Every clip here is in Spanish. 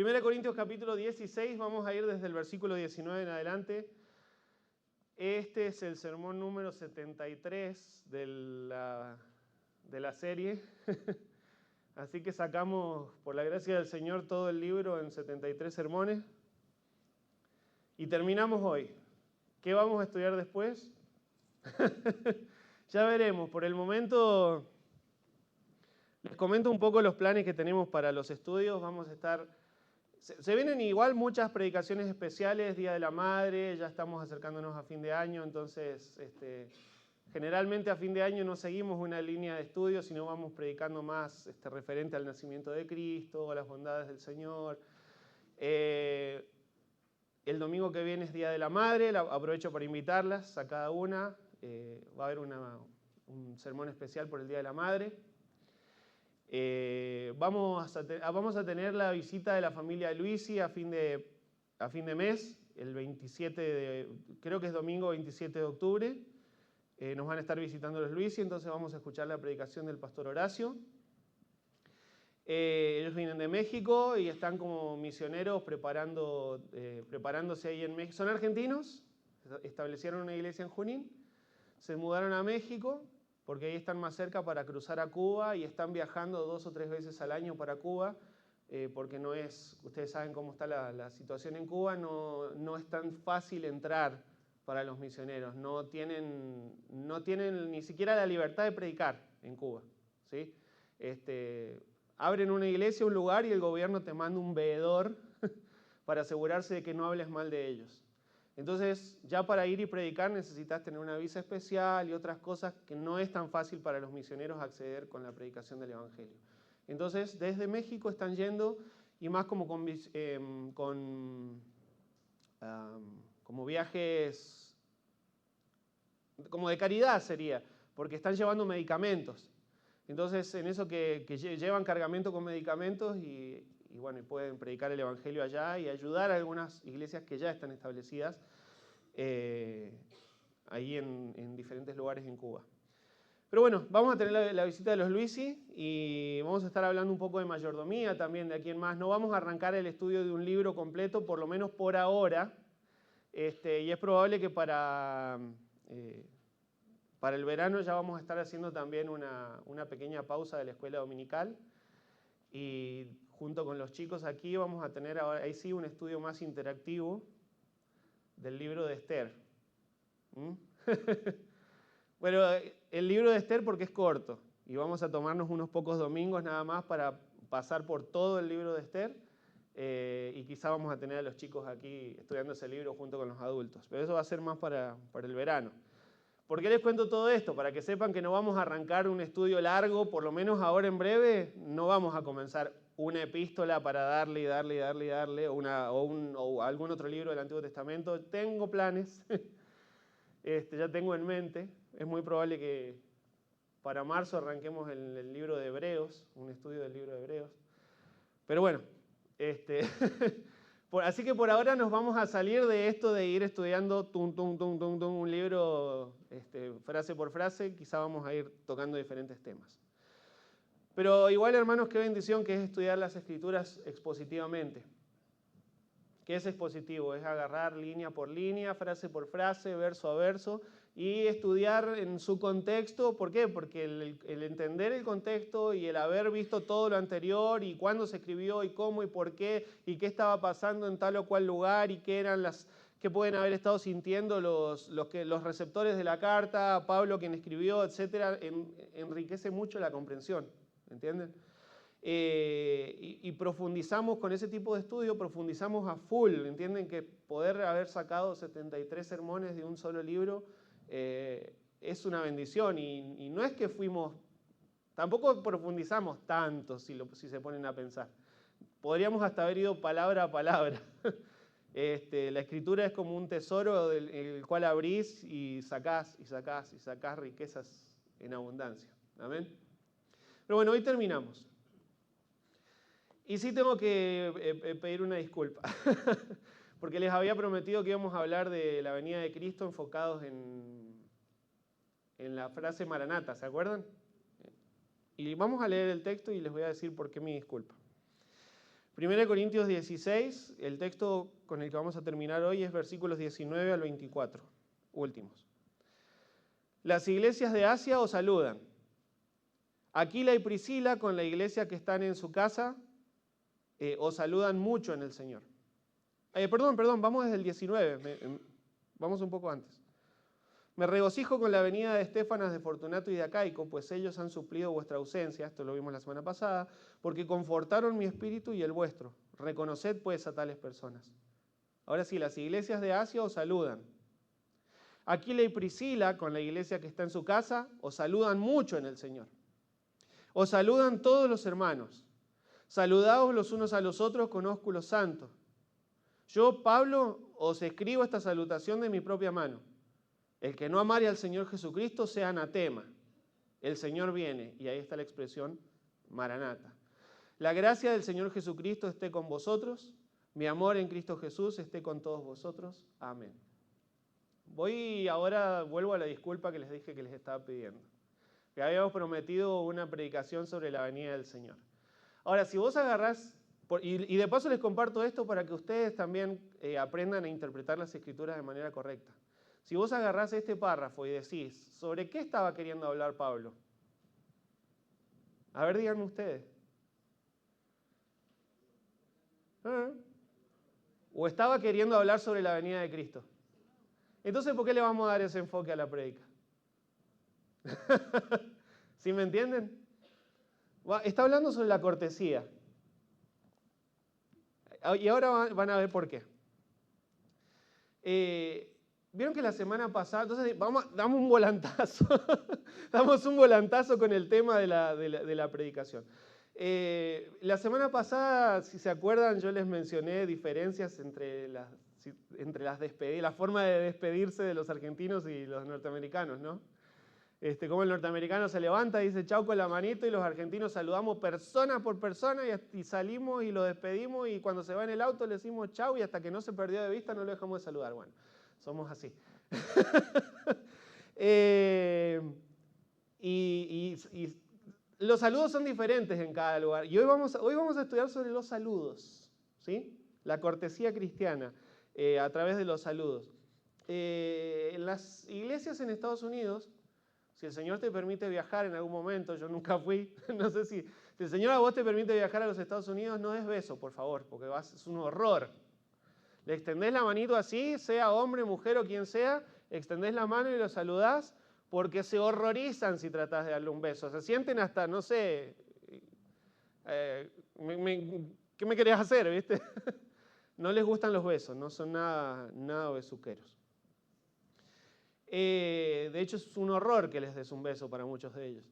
1 Corintios capítulo 16, vamos a ir desde el versículo 19 en adelante. Este es el sermón número 73 de la serie. Así que sacamos, por la gracia del Señor, todo el libro en 73 sermones. Y terminamos hoy. ¿Qué vamos a estudiar después? Ya veremos. Por el momento, les comento un poco los planes que tenemos para los estudios. Vamos a estar... Se vienen igual muchas predicaciones especiales, Día de la Madre, ya estamos acercándonos a fin de año, entonces generalmente a fin de año no seguimos una línea de estudio, sino vamos predicando más referente al nacimiento de Cristo, a las bondades del Señor. El domingo que viene es Día de la Madre, aprovecho para invitarlas a cada una, va a haber un sermón especial por el Día de la Madre. Vamos a tener la visita de la familia Luisi a fin de mes, el 27 creo que es domingo 27 de octubre. Nos van a estar visitando los Luisi, entonces vamos a escuchar la predicación del pastor Horacio. Ellos vienen de México y están como misioneros preparándose ahí en México. Son argentinos, establecieron una iglesia en Junín, se mudaron a México, porque ahí están más cerca para cruzar a Cuba y están viajando 2 o 3 veces al año para Cuba, porque no es, ustedes saben cómo está la situación en Cuba, no es tan fácil entrar para los misioneros, no tienen ni siquiera la libertad de predicar en Cuba, ¿sí? Abren una iglesia, un lugar y el gobierno te manda un veedor para asegurarse de que no hables mal de ellos. Entonces, ya para ir y predicar necesitas tener una visa especial y otras cosas que no es tan fácil para los misioneros acceder con la predicación del Evangelio. Entonces, desde México están yendo, y más como como viajes, como de caridad sería, porque están llevando medicamentos. Entonces, en eso que llevan cargamento con medicamentos y bueno, y pueden predicar el Evangelio allá y ayudar a algunas iglesias que ya están establecidas ahí en diferentes lugares en Cuba. Pero bueno, vamos a tener la visita de los Luisi y vamos a estar hablando un poco de mayordomía también, de aquí en más. No vamos a arrancar el estudio de un libro completo, por lo menos por ahora, y es probable que para el verano ya vamos a estar haciendo también una pequeña pausa de la escuela dominical. Y junto con los chicos aquí vamos a tener ahora, ahí sí, un estudio más interactivo del libro de Esther. Bueno, el libro de Esther porque es corto y vamos a tomarnos unos pocos domingos nada más para pasar por todo el libro de Esther y quizá vamos a tener a los chicos aquí estudiando ese libro junto con los adultos, pero eso va a ser más para el verano. ¿Por qué les cuento todo esto? Para que sepan que no vamos a arrancar un estudio largo, por lo menos ahora en breve, no vamos a comenzar una epístola para darle, o algún otro libro del Antiguo Testamento. Tengo planes, ya tengo en mente. Es muy probable que para marzo arranquemos el libro de Hebreos, un estudio del libro de Hebreos. Pero bueno, así que por ahora nos vamos a salir de esto de ir estudiando un libro frase por frase, quizá vamos a ir tocando diferentes temas. Pero igual, hermanos, qué bendición que es estudiar las Escrituras expositivamente. ¿Qué es expositivo? Es agarrar línea por línea, frase por frase, verso a verso, y estudiar en su contexto. ¿Por qué? Porque el entender el contexto y el haber visto todo lo anterior y cuándo se escribió y cómo y por qué y qué estaba pasando en tal o cual lugar y qué eran qué pueden haber estado sintiendo los receptores de la carta, Pablo quien escribió, etcétera, enriquece mucho la comprensión, ¿entienden? Y profundizamos con ese tipo de estudio, profundizamos a full, ¿entienden? Que poder haber sacado 73 sermones de un solo libro es una bendición y no es que tampoco profundizamos tanto si se ponen a pensar. Podríamos hasta haber ido palabra a palabra. La Escritura es como un tesoro el cual abrís y sacás riquezas en abundancia. ¿Amén? Pero bueno, hoy terminamos. Y sí tengo que pedir una disculpa, porque les había prometido que íbamos a hablar de la venida de Cristo enfocados en la frase Maranata, ¿se acuerdan? Y vamos a leer el texto y les voy a decir por qué mi disculpa. 1 Corintios 16, el texto con el que vamos a terminar hoy es versículos 19 al 24, últimos. Las iglesias de Asia os saludan. Aquila y Priscila, con la iglesia que están en su casa, os saludan mucho en el Señor. Perdón, vamos desde el 19, vamos un poco antes. Me regocijo con la venida de Estéfanas, de Fortunato y de Acaico, pues ellos han suplido vuestra ausencia, esto lo vimos la semana pasada, porque confortaron mi espíritu y el vuestro. Reconoced pues a tales personas. Ahora sí, las iglesias de Asia os saludan. Aquila y Priscila, con la iglesia que está en su casa, os saludan mucho en el Señor. Os saludan todos los hermanos. Saludaos los unos a los otros con ósculo santo. Yo, Pablo, os escribo esta salutación de mi propia mano. El que no amare al Señor Jesucristo sea anatema. El Señor viene. Y ahí está la expresión Maranata. La gracia del Señor Jesucristo esté con vosotros. Mi amor en Cristo Jesús esté con todos vosotros. Amén. Vuelvo a la disculpa que les dije que les estaba pidiendo. Que habíamos prometido una predicación sobre la venida del Señor. Ahora, si vos agarrás, y de paso les comparto esto para que ustedes también aprendan a interpretar las Escrituras de manera correcta. Si vos agarrás este párrafo y decís, ¿sobre qué estaba queriendo hablar Pablo? A ver, díganme ustedes. ¿O estaba queriendo hablar sobre la venida de Cristo? Entonces, ¿por qué le vamos a dar ese enfoque a la prédica? ¿Sí me entienden? Está hablando sobre la cortesía. Y ahora van a ver por qué. Vieron que la semana pasada, entonces damos un volantazo, damos un volantazo con el tema de la predicación. La semana pasada, si se acuerdan, yo les mencioné diferencias entre las despedidas, la forma de despedirse de los argentinos y los norteamericanos, ¿no? Como el norteamericano se levanta, dice chau con la manito, y los argentinos saludamos persona por persona y salimos y lo despedimos, y cuando se va en el auto le decimos chau, y hasta que no se perdió de vista no lo dejamos de saludar. Bueno, somos así. Y los saludos son diferentes en cada lugar. Y hoy vamos a estudiar sobre los saludos, ¿sí? La cortesía cristiana a través de los saludos. En las iglesias en Estados Unidos, si el Señor te permite viajar en algún momento, yo nunca fui, no sé si el Señor a vos te permite viajar a los Estados Unidos, no des beso, por favor, porque es un horror. Le extendés la manito así, sea hombre, mujer o quien sea, extendés la mano y lo saludás, porque se horrorizan si tratás de darle un beso. Se sienten hasta, no sé, ¿qué me querías hacer, viste? No les gustan los besos, no son nada besuqueros. De hecho, es un horror que les des un beso para muchos de ellos.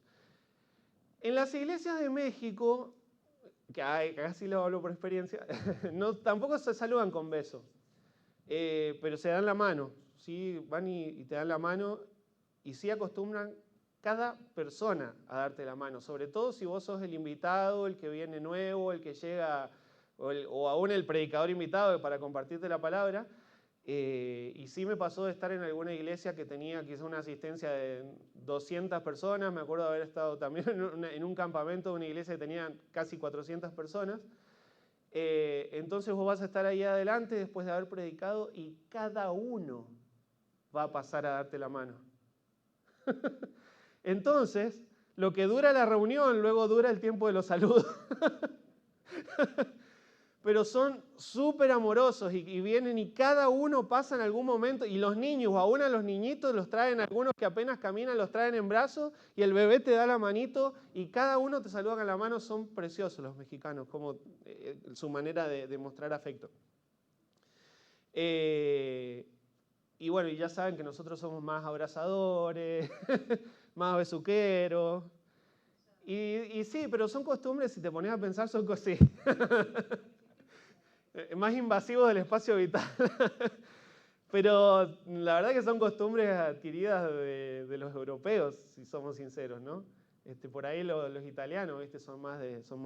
En las iglesias de México, que acá sí lo hablo por experiencia, tampoco se saludan con beso, pero se dan la mano, ¿sí? Van y te dan la mano, y sí acostumbran cada persona a darte la mano, sobre todo si vos sos el invitado, el que viene nuevo, el que llega, o aún el predicador invitado para compartirte la palabra. Y sí me pasó de estar en alguna iglesia que tenía quizá una asistencia de 200 personas. Me acuerdo de haber estado también en un campamento de una iglesia que tenía casi 400 personas. Entonces vos vas a estar ahí adelante después de haber predicado y cada uno va a pasar a darte la mano. Entonces, lo que dura la reunión, luego dura el tiempo de los saludos. Pero son súper amorosos y vienen y cada uno pasa en algún momento, y los niños, o aún a los niñitos los traen, algunos que apenas caminan los traen en brazos, y el bebé te da la manito y cada uno te saluda con la mano. Son preciosos los mexicanos, como su manera de mostrar afecto. Y bueno, y ya saben que nosotros somos más abrazadores, más besuqueros. Y sí, pero son costumbres, si te pones a pensar, son cosas más invasivos del espacio vital. Pero la verdad que son costumbres adquiridas de los europeos, si somos sinceros, ¿no? Por ahí los italianos, ¿viste? son más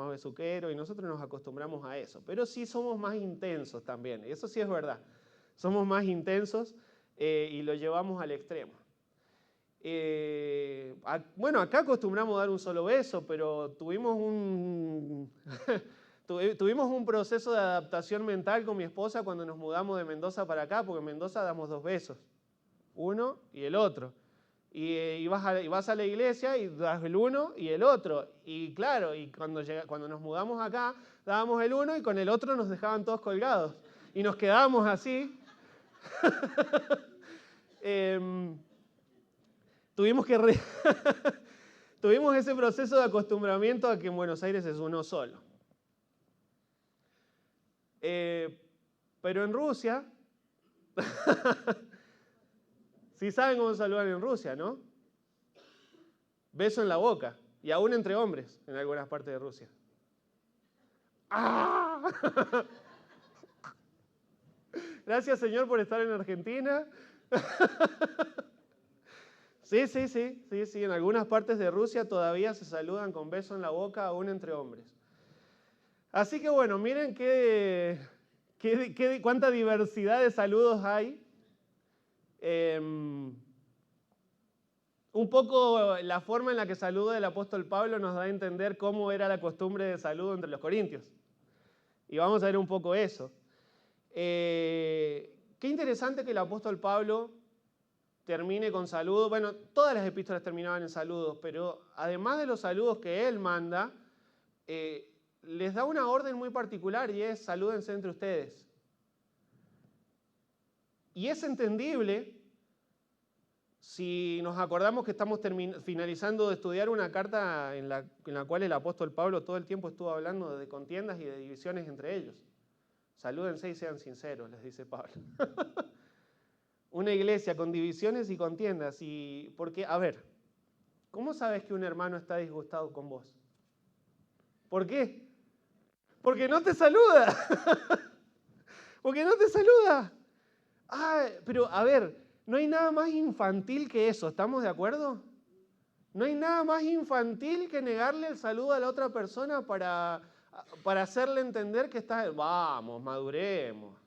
besuqueros, y nosotros nos acostumbramos a eso. Pero sí somos más intensos también, eso sí es verdad. Somos más intensos y lo llevamos al extremo. Bueno, acá acostumbramos a dar un solo beso, pero tuvimos tuvimos un proceso de adaptación mental con mi esposa cuando nos mudamos de Mendoza para acá, porque en Mendoza damos 2 besos, uno y el otro. Y vas a la iglesia y das el uno y el otro. Y claro, y cuando nos mudamos acá, dábamos el uno y con el otro nos dejaban todos colgados. Y nos quedábamos así. Tuvimos ese proceso de acostumbramiento a que en Buenos Aires es uno solo. Pero en Rusia, sí saben cómo saludan en Rusia, ¿no? Beso en la boca, y aún entre hombres en algunas partes de Rusia. ¡Ah! Gracias, Señor, por estar en Argentina. Sí, en algunas partes de Rusia todavía se saludan con beso en la boca aún entre hombres. Así que bueno, miren cuánta diversidad de saludos hay. Un poco la forma en la que saluda el apóstol Pablo nos da a entender cómo era la costumbre de saludo entre los corintios. Y vamos a ver un poco eso. Qué interesante que el apóstol Pablo termine con saludos. Bueno, todas las epístolas terminaban en saludos, pero además de los saludos que él manda, les da una orden muy particular y es: salúdense entre ustedes. Y es entendible si nos acordamos que estamos finalizando de estudiar una carta en la cual el apóstol Pablo todo el tiempo estuvo hablando de contiendas y de divisiones entre ellos. Salúdense y sean sinceros, les dice Pablo. Una iglesia con divisiones y contiendas. Porque, a ver, ¿cómo sabes que un hermano está disgustado con vos? ¿Por qué? Porque no te saluda. Porque no te saluda. Pero a ver, no hay nada más infantil que eso, ¿estamos de acuerdo? No hay nada más infantil que negarle el saludo a la otra persona para hacerle entender que vamos, maduremos.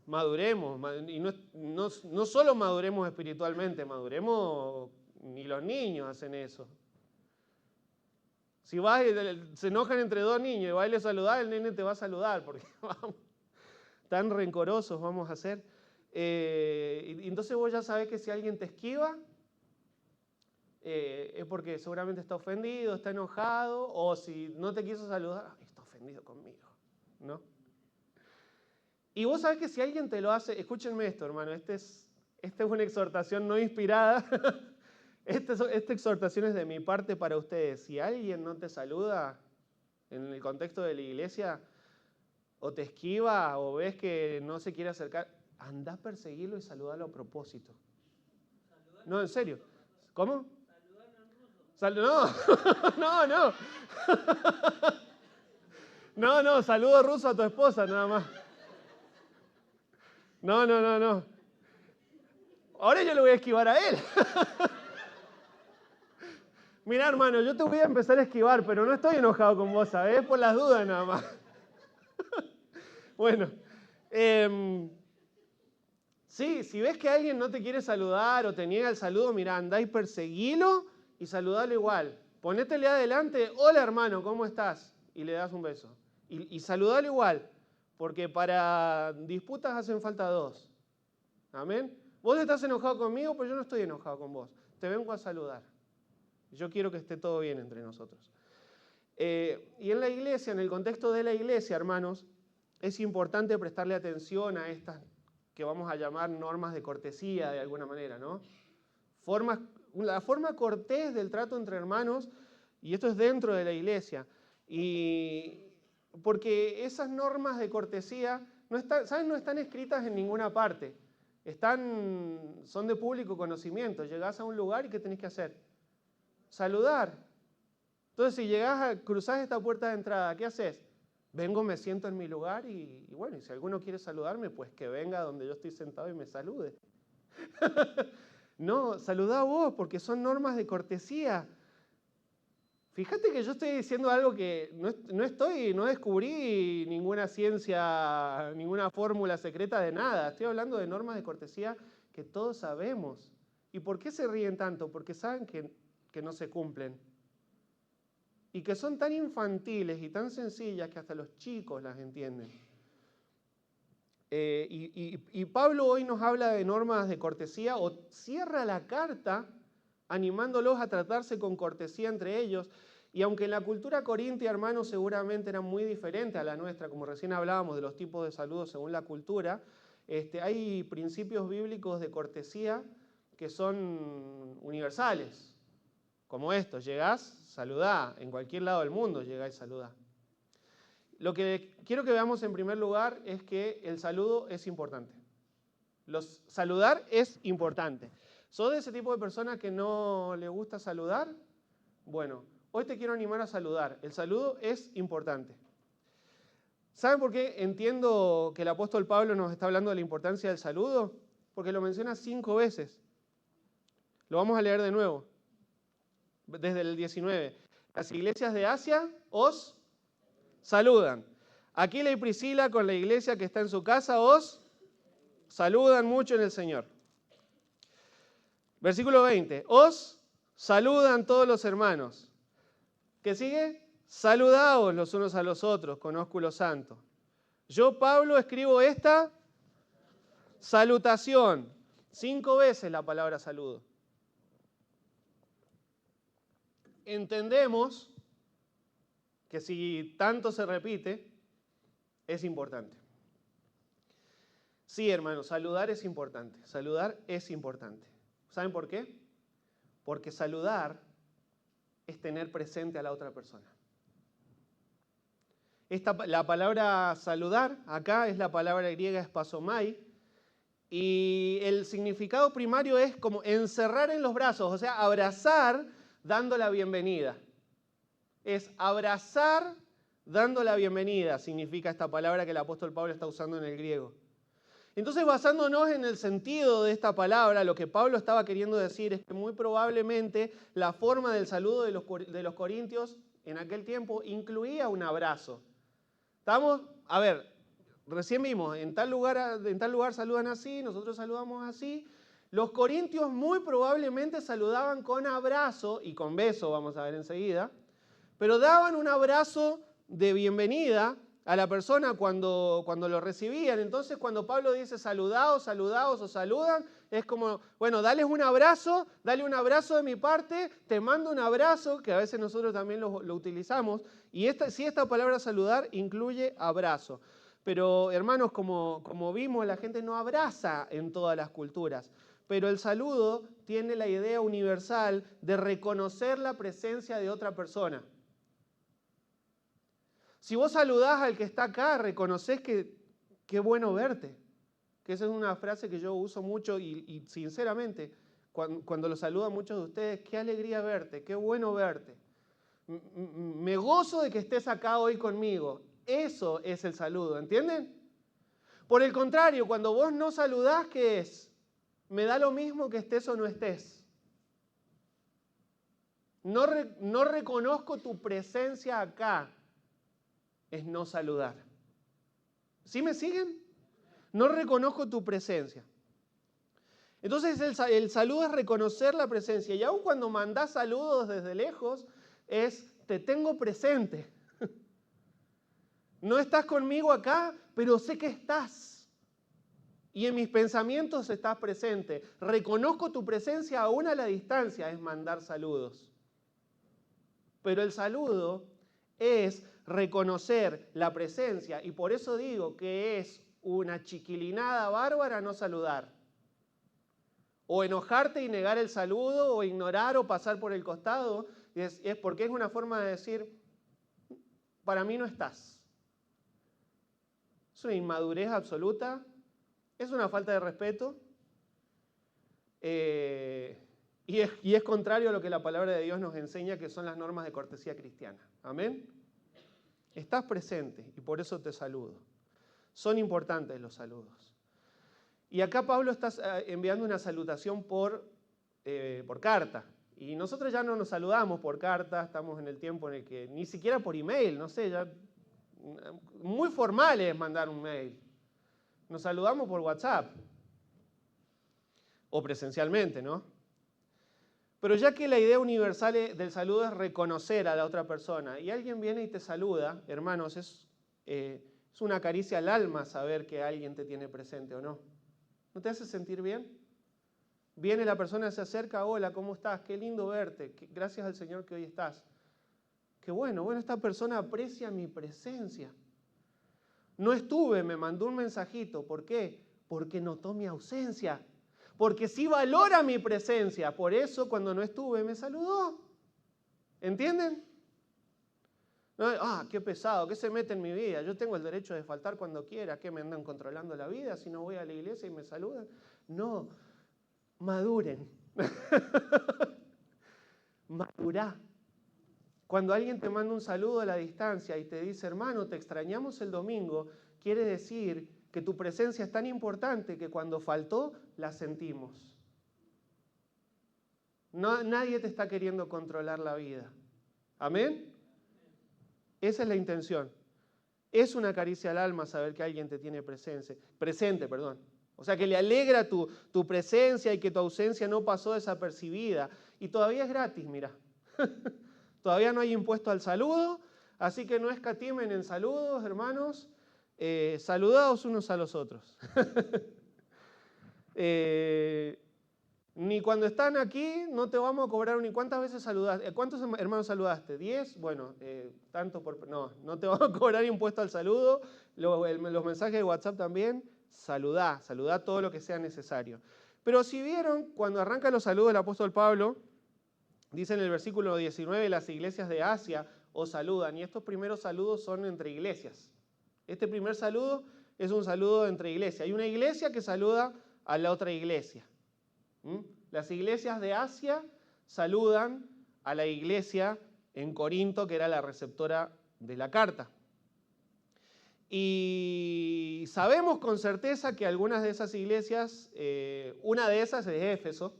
Maduremos, y no solo maduremos espiritualmente, maduremos, ni los niños hacen eso. Si vas y se enojan entre 2 niños y vas y le saludás, el nene te va a saludar, porque vamos, tan rencorosos vamos a ser. Entonces vos ya sabés que si alguien te esquiva, es porque seguramente está ofendido, está enojado, o si no te quiso saludar, está ofendido conmigo, ¿no? Y vos sabés que si alguien te lo hace, escúchenme esto, hermano, esta es una exhortación no inspirada, esta exhortación es de mi parte para ustedes. Si alguien no te saluda en el contexto de la iglesia, o te esquiva, o ves que no se quiere acercar, andá a perseguirlo y saludalo a propósito. No, en serio. ¿Cómo? No. No, saludo ruso a tu esposa nada más. No. Ahora yo le voy a esquivar a él. Mira, hermano, yo te voy a empezar a esquivar, pero no estoy enojado con vos, ¿sabés? Por las dudas nada más. Bueno, sí, si ves que alguien no te quiere saludar o te niega el saludo, mirá, andá y perseguilo y saludalo igual. Ponétele adelante: hola hermano, ¿cómo estás? Y le das un beso. Y saludalo igual, porque para disputas hacen falta 2. ¿Amén? Vos estás enojado conmigo, pero yo no estoy enojado con vos. Te vengo a saludar. Yo quiero que esté todo bien entre nosotros. Y en la iglesia, en el contexto de la iglesia, hermanos, es importante prestarle atención a estas que vamos a llamar normas de cortesía de alguna manera, ¿no? La forma cortés del trato entre hermanos, y esto es dentro de la iglesia. Y porque esas normas de cortesía no están escritas en ninguna parte. Son de público conocimiento. Llegás a un lugar y ¿qué tenés que hacer? Saludar. Entonces, si cruzás esta puerta de entrada, ¿qué haces? Vengo, me siento en mi lugar y bueno, y si alguno quiere saludarme, pues que venga donde yo estoy sentado y me salude. No, saludá vos, porque son normas de cortesía. Fíjate que yo estoy diciendo algo que no descubrí ninguna ciencia, ninguna fórmula secreta de nada. Estoy hablando de normas de cortesía que todos sabemos. ¿Y por qué se ríen tanto? Porque saben que no se cumplen. y que son tan infantiles y tan sencillas que hasta los chicos las entienden. Y Pablo hoy nos habla de normas de cortesía, o cierra la carta animándolos a tratarse con cortesía entre ellos. Y aunque en la cultura corintia, hermanos, seguramente era muy diferente a la nuestra, como recién hablábamos de los tipos de saludos según la cultura, hay principios bíblicos de cortesía que son universales, como estos: llegás, saludá, en cualquier lado del mundo llegá y saludá. Lo que quiero que veamos en primer lugar es que el saludo es importante. Saludar es importante. ¿Sos de ese tipo de personas que no le gusta saludar? Bueno, hoy te quiero animar a saludar. El saludo es importante. ¿Saben por qué entiendo que el apóstol Pablo nos está hablando de la importancia del saludo? Porque lo menciona 5 veces. Lo vamos a leer de nuevo, desde el 19. Las iglesias de Asia os saludan. Aquila y Priscila, con la iglesia que está en su casa, os saludan mucho en el Señor. Versículo 20. Os saludan todos los hermanos. ¿Qué sigue? Saludaos los unos a los otros con ósculo santo. Yo, Pablo, escribo esta salutación. 5 veces la palabra saludo. Entendemos que si tanto se repite, es importante. Sí, hermanos, saludar es importante. Saludar es importante. ¿Saben por qué? Porque saludar es tener presente a la otra persona. La palabra saludar acá es la palabra griega spasomai, y el significado primario es como encerrar en los brazos, o sea, abrazar dando la bienvenida. Es abrazar dando la bienvenida, significa esta palabra que el apóstol Pablo está usando en el griego. Entonces, basándonos en el sentido de esta palabra, lo que Pablo estaba queriendo decir es que muy probablemente la forma del saludo de los corintios en aquel tiempo incluía un abrazo. Recién vimos, en tal lugar saludan así, nosotros saludamos así. Los corintios muy probablemente saludaban con abrazo y con beso, vamos a ver enseguida, pero daban un abrazo de bienvenida a la persona cuando lo recibían. Entonces, cuando Pablo dice saludaos o saludan, es como, bueno, dale un abrazo de mi parte, te mando un abrazo, que a veces nosotros también lo utilizamos, y esta palabra saludar incluye abrazo. Pero, hermanos, como vimos, la gente no abraza en todas las culturas, pero el saludo tiene la idea universal de reconocer la presencia de otra persona. Si vos saludás al que está acá, reconocés que qué bueno verte. Que esa es una frase que yo uso mucho y sinceramente, cuando lo saludo a muchos de ustedes, qué alegría verte, qué bueno verte. Me gozo de que estés acá hoy conmigo. Eso es el saludo, ¿entienden? Por el contrario, cuando vos no saludás, ¿qué es? Me da lo mismo que estés o no estés. No reconozco tu presencia acá. Es no saludar. ¿Sí me siguen? No reconozco tu presencia. Entonces el saludo es reconocer la presencia. Y aun cuando mandás saludos desde lejos, es te tengo presente. No estás conmigo acá, pero sé que estás. Y en mis pensamientos estás presente. Reconozco tu presencia aún a la distancia, es mandar saludos. Pero el saludo es reconocer la presencia, y por eso digo que es una chiquilinada bárbara no saludar. O enojarte y negar el saludo, o ignorar o pasar por el costado, es porque es una forma de decir, para mí no estás. Es una inmadurez absoluta, es una falta de respeto, y es contrario a lo que la palabra de Dios nos enseña, que son las normas de cortesía cristiana. Amén. Estás presente y por eso te saludo. Son importantes los saludos. Y acá Pablo está enviando una salutación por carta. Y nosotros ya no nos saludamos por carta, estamos en el tiempo en el que ni siquiera por email, no sé, ya muy formal es mandar un mail. Nos saludamos por WhatsApp o presencialmente, ¿no? Pero ya que la idea universal del saludo es reconocer a la otra persona, y alguien viene y te saluda, hermanos, es una caricia al alma saber que alguien te tiene presente o no. ¿No te hace sentir bien? Viene la persona, se acerca, hola, ¿cómo estás? Qué lindo verte, gracias al Señor que hoy estás. Qué bueno, esta persona aprecia mi presencia. No estuve, me mandó un mensajito, ¿por qué? Porque notó mi ausencia. Porque sí valora mi presencia, por eso cuando no estuve me saludó. ¿Entienden? Qué pesado, ¿qué se mete en mi vida? Yo tengo el derecho de faltar cuando quiera, ¿qué me andan controlando la vida si no voy a la iglesia y me saludan? No, maduren. Madurá. Cuando alguien te manda un saludo a la distancia y te dice, hermano, te extrañamos el domingo, quiere decir que tu presencia es tan importante que cuando faltó, la sentimos. No, nadie te está queriendo controlar la vida. ¿Amén? Esa es la intención. Es una caricia al alma saber que alguien te tiene presente. O sea, que le alegra tu presencia y que tu ausencia no pasó desapercibida. Y todavía es gratis, mira. Todavía no hay impuesto al saludo, así que no escatimen en saludos, hermanos. Saludaos unos a los otros. Ni cuando están aquí no te vamos a cobrar ni cuántas veces saludaste. ¿Cuántos hermanos saludaste? ¿10? Bueno, tanto por... No te vamos a cobrar impuesto al saludo. Los mensajes de WhatsApp también. Saludá todo lo que sea necesario. Pero si vieron, cuando arranca los saludos del apóstol Pablo, dice en el versículo 19, las iglesias de Asia os saludan. Y estos primeros saludos son entre iglesias. Este primer saludo es un saludo entre iglesias. Hay una iglesia que saluda a la otra iglesia. Las iglesias de Asia saludan a la iglesia en Corinto, que era la receptora de la carta. Y sabemos con certeza que algunas de esas iglesias, una de esas es Éfeso,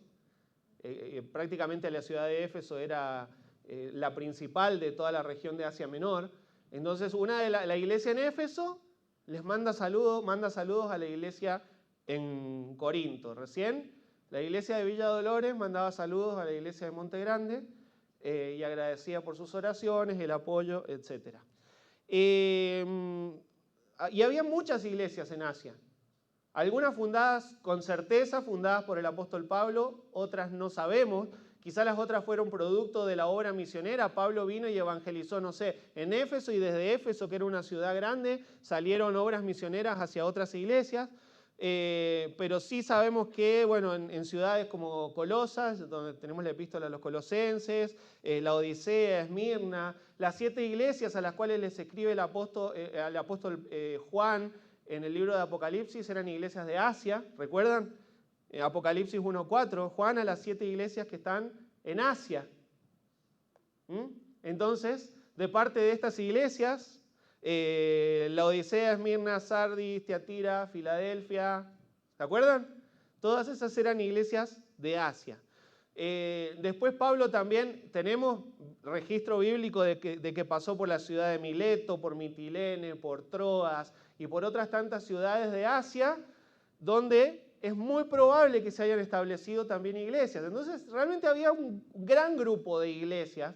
prácticamente la ciudad de Éfeso era la principal de toda la región de Asia Menor. Entonces, la iglesia en Éfeso les manda saludos a la iglesia en Corinto. Recién, la iglesia de Villa Dolores mandaba saludos a la iglesia de Monte Grande y agradecía por sus oraciones, el apoyo, etc. Y había muchas iglesias en Asia. Algunas fundadas con certeza, fundadas por el apóstol Pablo, otras no sabemos. Quizás las otras fueron producto de la obra misionera. Pablo vino y evangelizó, no sé, en Éfeso, y desde Éfeso, que era una ciudad grande, salieron obras misioneras hacia otras iglesias. Pero sí sabemos que, bueno, en ciudades como Colosas, donde tenemos la epístola a los colosenses, la Odisea, Esmirna, las 7 iglesias a las cuales les escribe el apóstol Juan en el libro de Apocalipsis eran iglesias de Asia, ¿recuerdan? Apocalipsis 1:4, Juan a las 7 iglesias que están en Asia. Entonces, de parte de estas iglesias, la Odisea, Esmirna, Sardis, Tiatira, Filadelfia, ¿se acuerdan? Todas esas eran iglesias de Asia. Después Pablo también, tenemos registro bíblico de que pasó por la ciudad de Mileto, por Mitilene, por Troas y por otras tantas ciudades de Asia, donde es muy probable que se hayan establecido también iglesias. Entonces, realmente había un gran grupo de iglesias.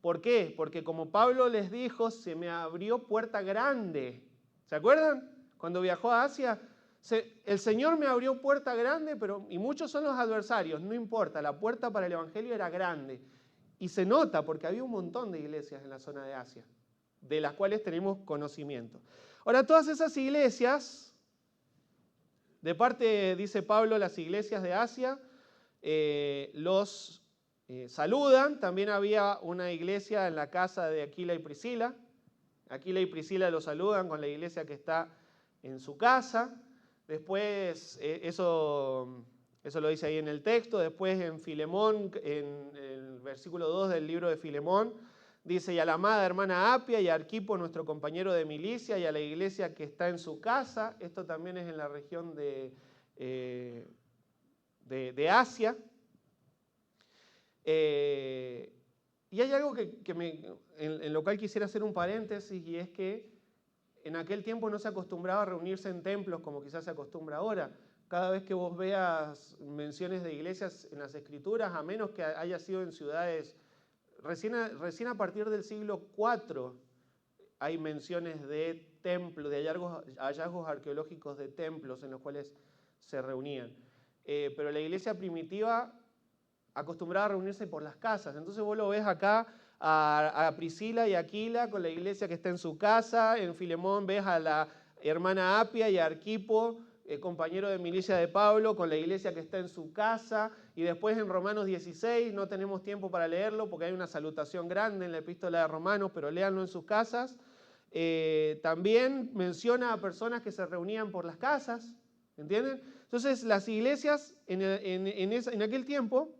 ¿Por qué? Porque como Pablo les dijo, se me abrió puerta grande. ¿Se acuerdan? Cuando viajó a Asia, el Señor me abrió puerta grande, y muchos son los adversarios, no importa, la puerta para el Evangelio era grande. Y se nota porque había un montón de iglesias en la zona de Asia, de las cuales tenemos conocimiento. Ahora, todas esas iglesias, de parte, dice Pablo, las iglesias de Asia, los saludan. También había una iglesia en la casa de Aquila y Priscila. Aquila y Priscila los saludan con la iglesia que está en su casa. Después, eso lo dice ahí en el texto. Después en Filemón, en el versículo 2 del libro de Filemón, dice, y a la amada hermana Apia y a Arquipo, nuestro compañero de milicia, y a la iglesia que está en su casa. Esto también es en la región de Asia. Y hay algo en lo cual quisiera hacer un paréntesis, y es que en aquel tiempo no se acostumbraba a reunirse en templos como quizás se acostumbra ahora. cada vez que vos veas menciones de iglesias en las Escrituras, a menos que haya sido en ciudades, recién a partir del siglo IV hay menciones de templos, de hallazgos arqueológicos de templos en los cuales se reunían. Pero la iglesia primitiva acostumbraba a reunirse por las casas. Entonces vos lo ves acá a Priscila y Aquila con la iglesia que está en su casa. En Filemón ves a la hermana Apia y a Arquipo, compañero de milicia de Pablo, con la iglesia que está en su casa. Y después en Romanos 16, no tenemos tiempo para leerlo porque hay una salutación grande en la epístola de Romanos, pero léanlo en sus casas. También menciona a personas que se reunían por las casas, ¿entienden? Entonces las iglesias en aquel tiempo,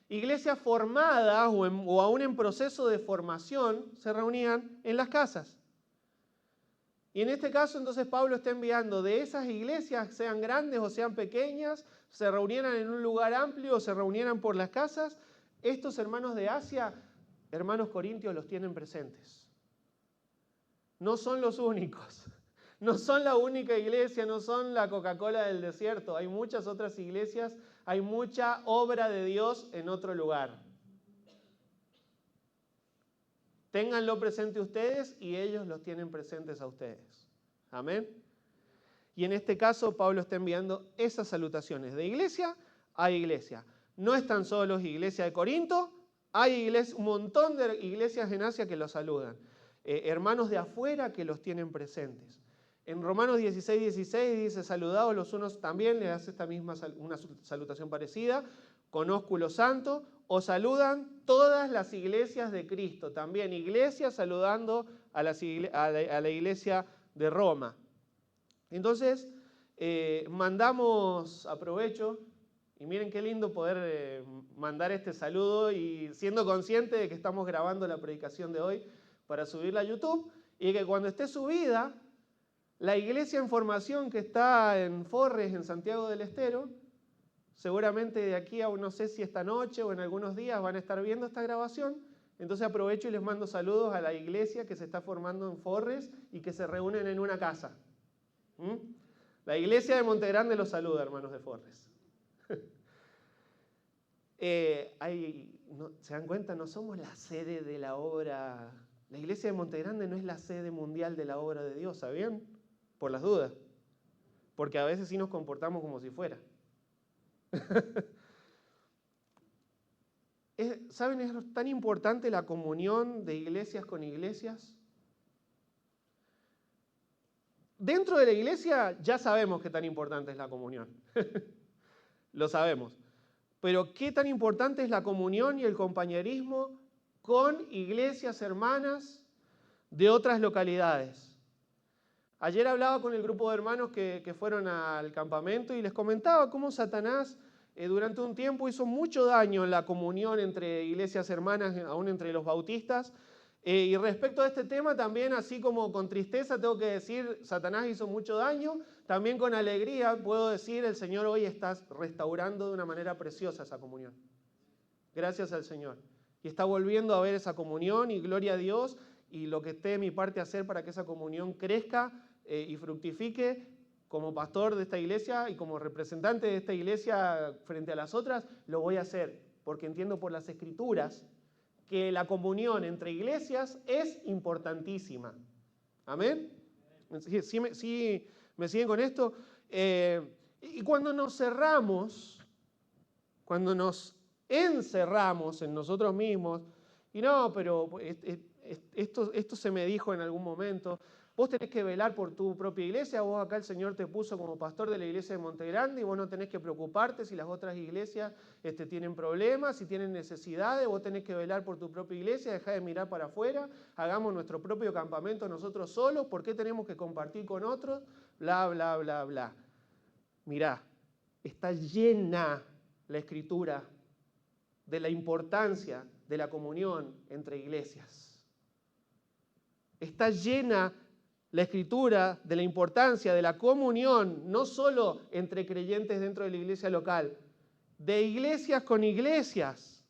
iglesias formadas o aún en proceso de formación, se reunían en las casas. Y en este caso entonces Pablo está enviando de esas iglesias, sean grandes o sean pequeñas, se reunieran en un lugar amplio o se reunieran por las casas. Estos hermanos de Asia, hermanos corintios, los tienen presentes. No son los únicos, no son la única iglesia, no son la Coca-Cola del desierto. Hay muchas otras iglesias, hay mucha obra de Dios en otro lugar. Ténganlo presente ustedes y ellos los tienen presentes a ustedes. Amén. Y en este caso Pablo está enviando esas salutaciones de iglesia a iglesia. No están solos iglesia de Corinto, hay un montón de iglesias en Asia que los saludan. Hermanos de afuera que los tienen presentes. En Romanos 16 dice, saludados los unos también, le hace una salutación parecida, con ósculo santo, os saludan todas las iglesias de Cristo, también iglesias saludando a la iglesia de Roma. Entonces, aprovecho, y miren qué lindo poder mandar este saludo y siendo consciente de que estamos grabando la predicación de hoy, para subirla a YouTube, y que cuando esté subida, la iglesia en formación que está en Forres, en Santiago del Estero, seguramente de aquí a no sé si esta noche o en algunos días van a estar viendo esta grabación. Entonces aprovecho y les mando saludos a la iglesia que se está formando en Forres y que se reúnen en una casa. La iglesia de Montegrande los saluda, hermanos de Forres. ¿Se dan cuenta? No somos la sede de la obra. La iglesia de Montegrande no es la sede mundial de la obra de Dios, ¿sabían? Por las dudas. Porque a veces sí nos comportamos como si fuera. ¿Saben? Es tan importante la comunión de iglesias con iglesias. Dentro de la iglesia ya sabemos qué tan importante es la comunión. Lo sabemos. Pero qué tan importante es la comunión y el compañerismo con iglesias hermanas de otras localidades. Ayer hablaba con el grupo de hermanos que fueron al campamento y les comentaba cómo Satanás durante un tiempo hizo mucho daño en la comunión entre iglesias hermanas, aún entre los bautistas. Y respecto a este tema también, así como con tristeza tengo que decir, Satanás hizo mucho daño, también con alegría puedo decir, el Señor hoy está restaurando de una manera preciosa esa comunión. Gracias al Señor. Y está volviendo a ver esa comunión y gloria a Dios y lo que esté de mi parte hacer para que esa comunión crezca y fructifique como pastor de esta iglesia y como representante de esta iglesia frente a las otras, lo voy a hacer porque entiendo por las Escrituras que la comunión entre iglesias es importantísima. ¿Amén? ¿Sí me siguen con esto? Y cuando nos cerramos, cuando nos encerramos en nosotros mismos, y no, pero esto se me dijo en algún momento, vos tenés que velar por tu propia iglesia, vos acá el Señor te puso como pastor de la iglesia de Montegrande y vos no tenés que preocuparte si las otras iglesias tienen problemas, si tienen necesidades, vos tenés que velar por tu propia iglesia, dejá de mirar para afuera, hagamos nuestro propio campamento nosotros solos, ¿por qué tenemos que compartir con otros? Bla, bla, bla, bla. Mirá, está llena la Escritura de la importancia de la comunión entre iglesias. Está llena la Escritura de la importancia de la comunión, no solo entre creyentes dentro de la iglesia local, de iglesias con iglesias.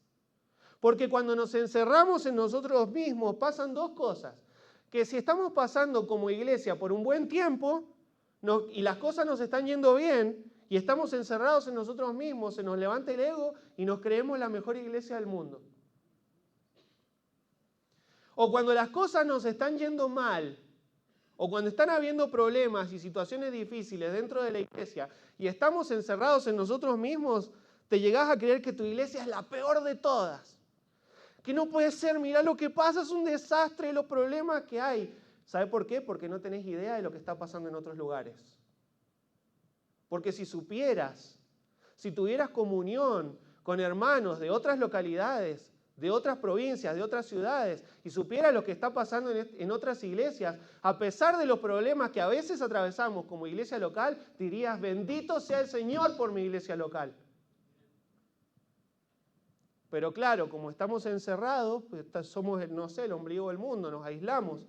Porque cuando nos encerramos en nosotros mismos pasan dos cosas. Que si estamos pasando como iglesia por un buen tiempo, y las cosas nos están yendo bien y estamos encerrados en nosotros mismos, se nos levanta el ego y nos creemos la mejor iglesia del mundo. O cuando las cosas nos están yendo mal, o cuando están habiendo problemas y situaciones difíciles dentro de la iglesia y estamos encerrados en nosotros mismos, te llegás a creer que tu iglesia es la peor de todas. Que no puede ser, mirá lo que pasa, es un desastre los problemas que hay. ¿Sabe por qué? Porque no tenés idea de lo que está pasando en otros lugares. Porque si supieras, si tuvieras comunión con hermanos de otras localidades, de otras provincias, de otras ciudades, y supieras lo que está pasando en otras iglesias, a pesar de los problemas que a veces atravesamos como iglesia local, dirías, bendito sea el Señor por mi iglesia local. Pero claro, como estamos encerrados, pues somos, no sé, el ombligo del mundo, nos aislamos.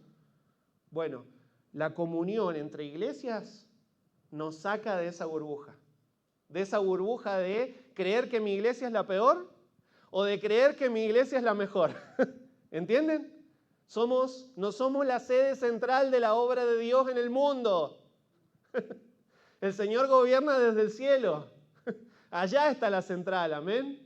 Bueno, la comunión entre iglesias nos saca de esa burbuja de creer que mi iglesia es la peor o de creer que mi iglesia es la mejor. ¿Entienden? No somos la sede central de la obra de Dios en el mundo. El Señor gobierna desde el cielo. Allá está la central, amén.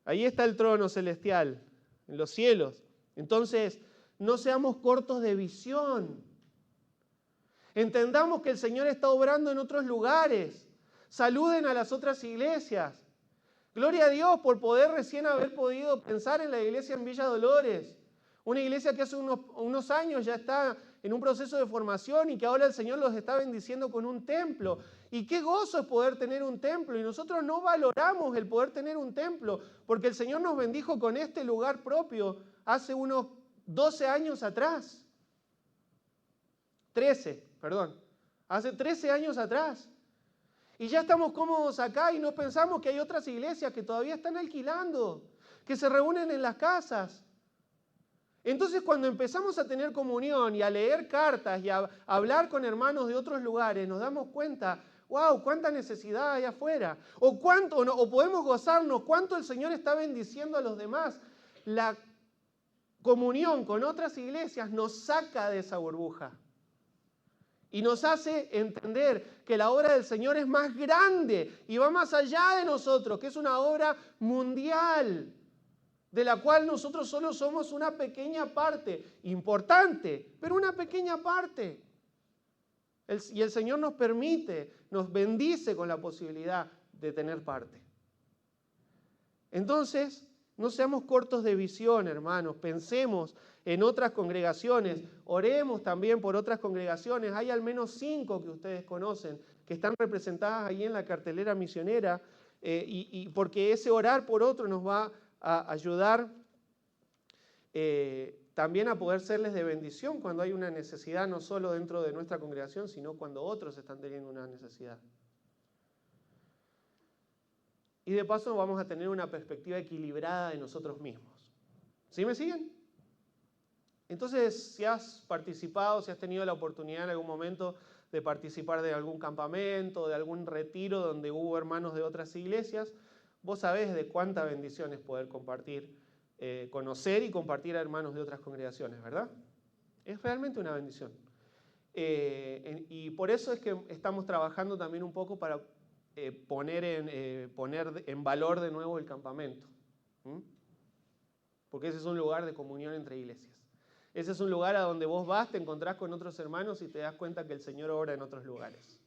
Ahí está el trono celestial, en los cielos. Entonces, no seamos cortos de visión. Entendamos que el Señor está obrando en otros lugares. Saluden a las otras iglesias. Gloria a Dios por poder recién haber podido pensar en la iglesia en Villa Dolores. Una iglesia que hace unos años ya está en un proceso de formación y que ahora el Señor los está bendiciendo con un templo. Y qué gozo es poder tener un templo. Y nosotros no valoramos el poder tener un templo, porque el Señor nos bendijo con este lugar propio hace unos 12 años atrás. 13, perdón. Hace 13 años atrás. Y ya estamos cómodos acá y no pensamos que hay otras iglesias que todavía están alquilando, que se reúnen en las casas. Entonces, cuando empezamos a tener comunión y a leer cartas y a hablar con hermanos de otros lugares, nos damos cuenta, wow, cuánta necesidad hay afuera. O podemos gozarnos cuánto el Señor está bendiciendo a los demás. La comunión con otras iglesias nos saca de esa burbuja. Y nos hace entender que la obra del Señor es más grande y va más allá de nosotros, que es una obra mundial, de la cual nosotros solo somos una pequeña parte, importante, pero una pequeña parte. Y el Señor nos permite, nos bendice con la posibilidad de tener parte. Entonces, no seamos cortos de visión, hermanos, pensemos en otras congregaciones, oremos también por otras congregaciones. Hay al menos 5 que ustedes conocen, que están representadas ahí en la cartelera misionera, y porque ese orar por otro nos va a ayudar también a poder serles de bendición cuando hay una necesidad, no solo dentro de nuestra congregación, sino cuando otros están teniendo una necesidad. Y de paso vamos a tener una perspectiva equilibrada de nosotros mismos. ¿Sí me siguen? Entonces, si has participado, si has tenido la oportunidad en algún momento de participar de algún campamento, de algún retiro donde hubo hermanos de otras iglesias, vos sabés de cuánta bendición es poder compartir, conocer y compartir a hermanos de otras congregaciones, ¿verdad? Es realmente una bendición. Y por eso es que estamos trabajando también un poco para poner en valor de nuevo el campamento. Porque ese es un lugar de comunión entre iglesias. Ese es un lugar a donde vos vas, te encontrás con otros hermanos y te das cuenta que el Señor obra en otros lugares.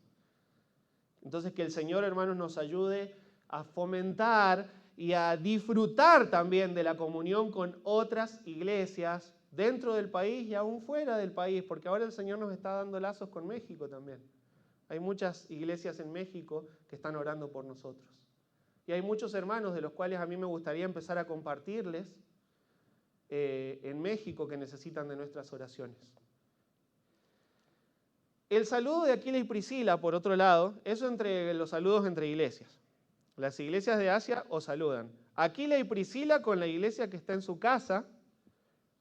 Entonces, que el Señor, hermanos, nos ayude a fomentar y a disfrutar también de la comunión con otras iglesias dentro del país y aún fuera del país, porque ahora el Señor nos está dando lazos con México también. Hay muchas iglesias en México que están orando por nosotros. Y hay muchos hermanos de los cuales a mí me gustaría empezar a compartirles en México que necesitan de nuestras oraciones. El saludo de Aquila y Priscila, por otro lado, eso entre los saludos entre iglesias. Las iglesias de Asia os saludan. Aquila y Priscila con la iglesia que está en su casa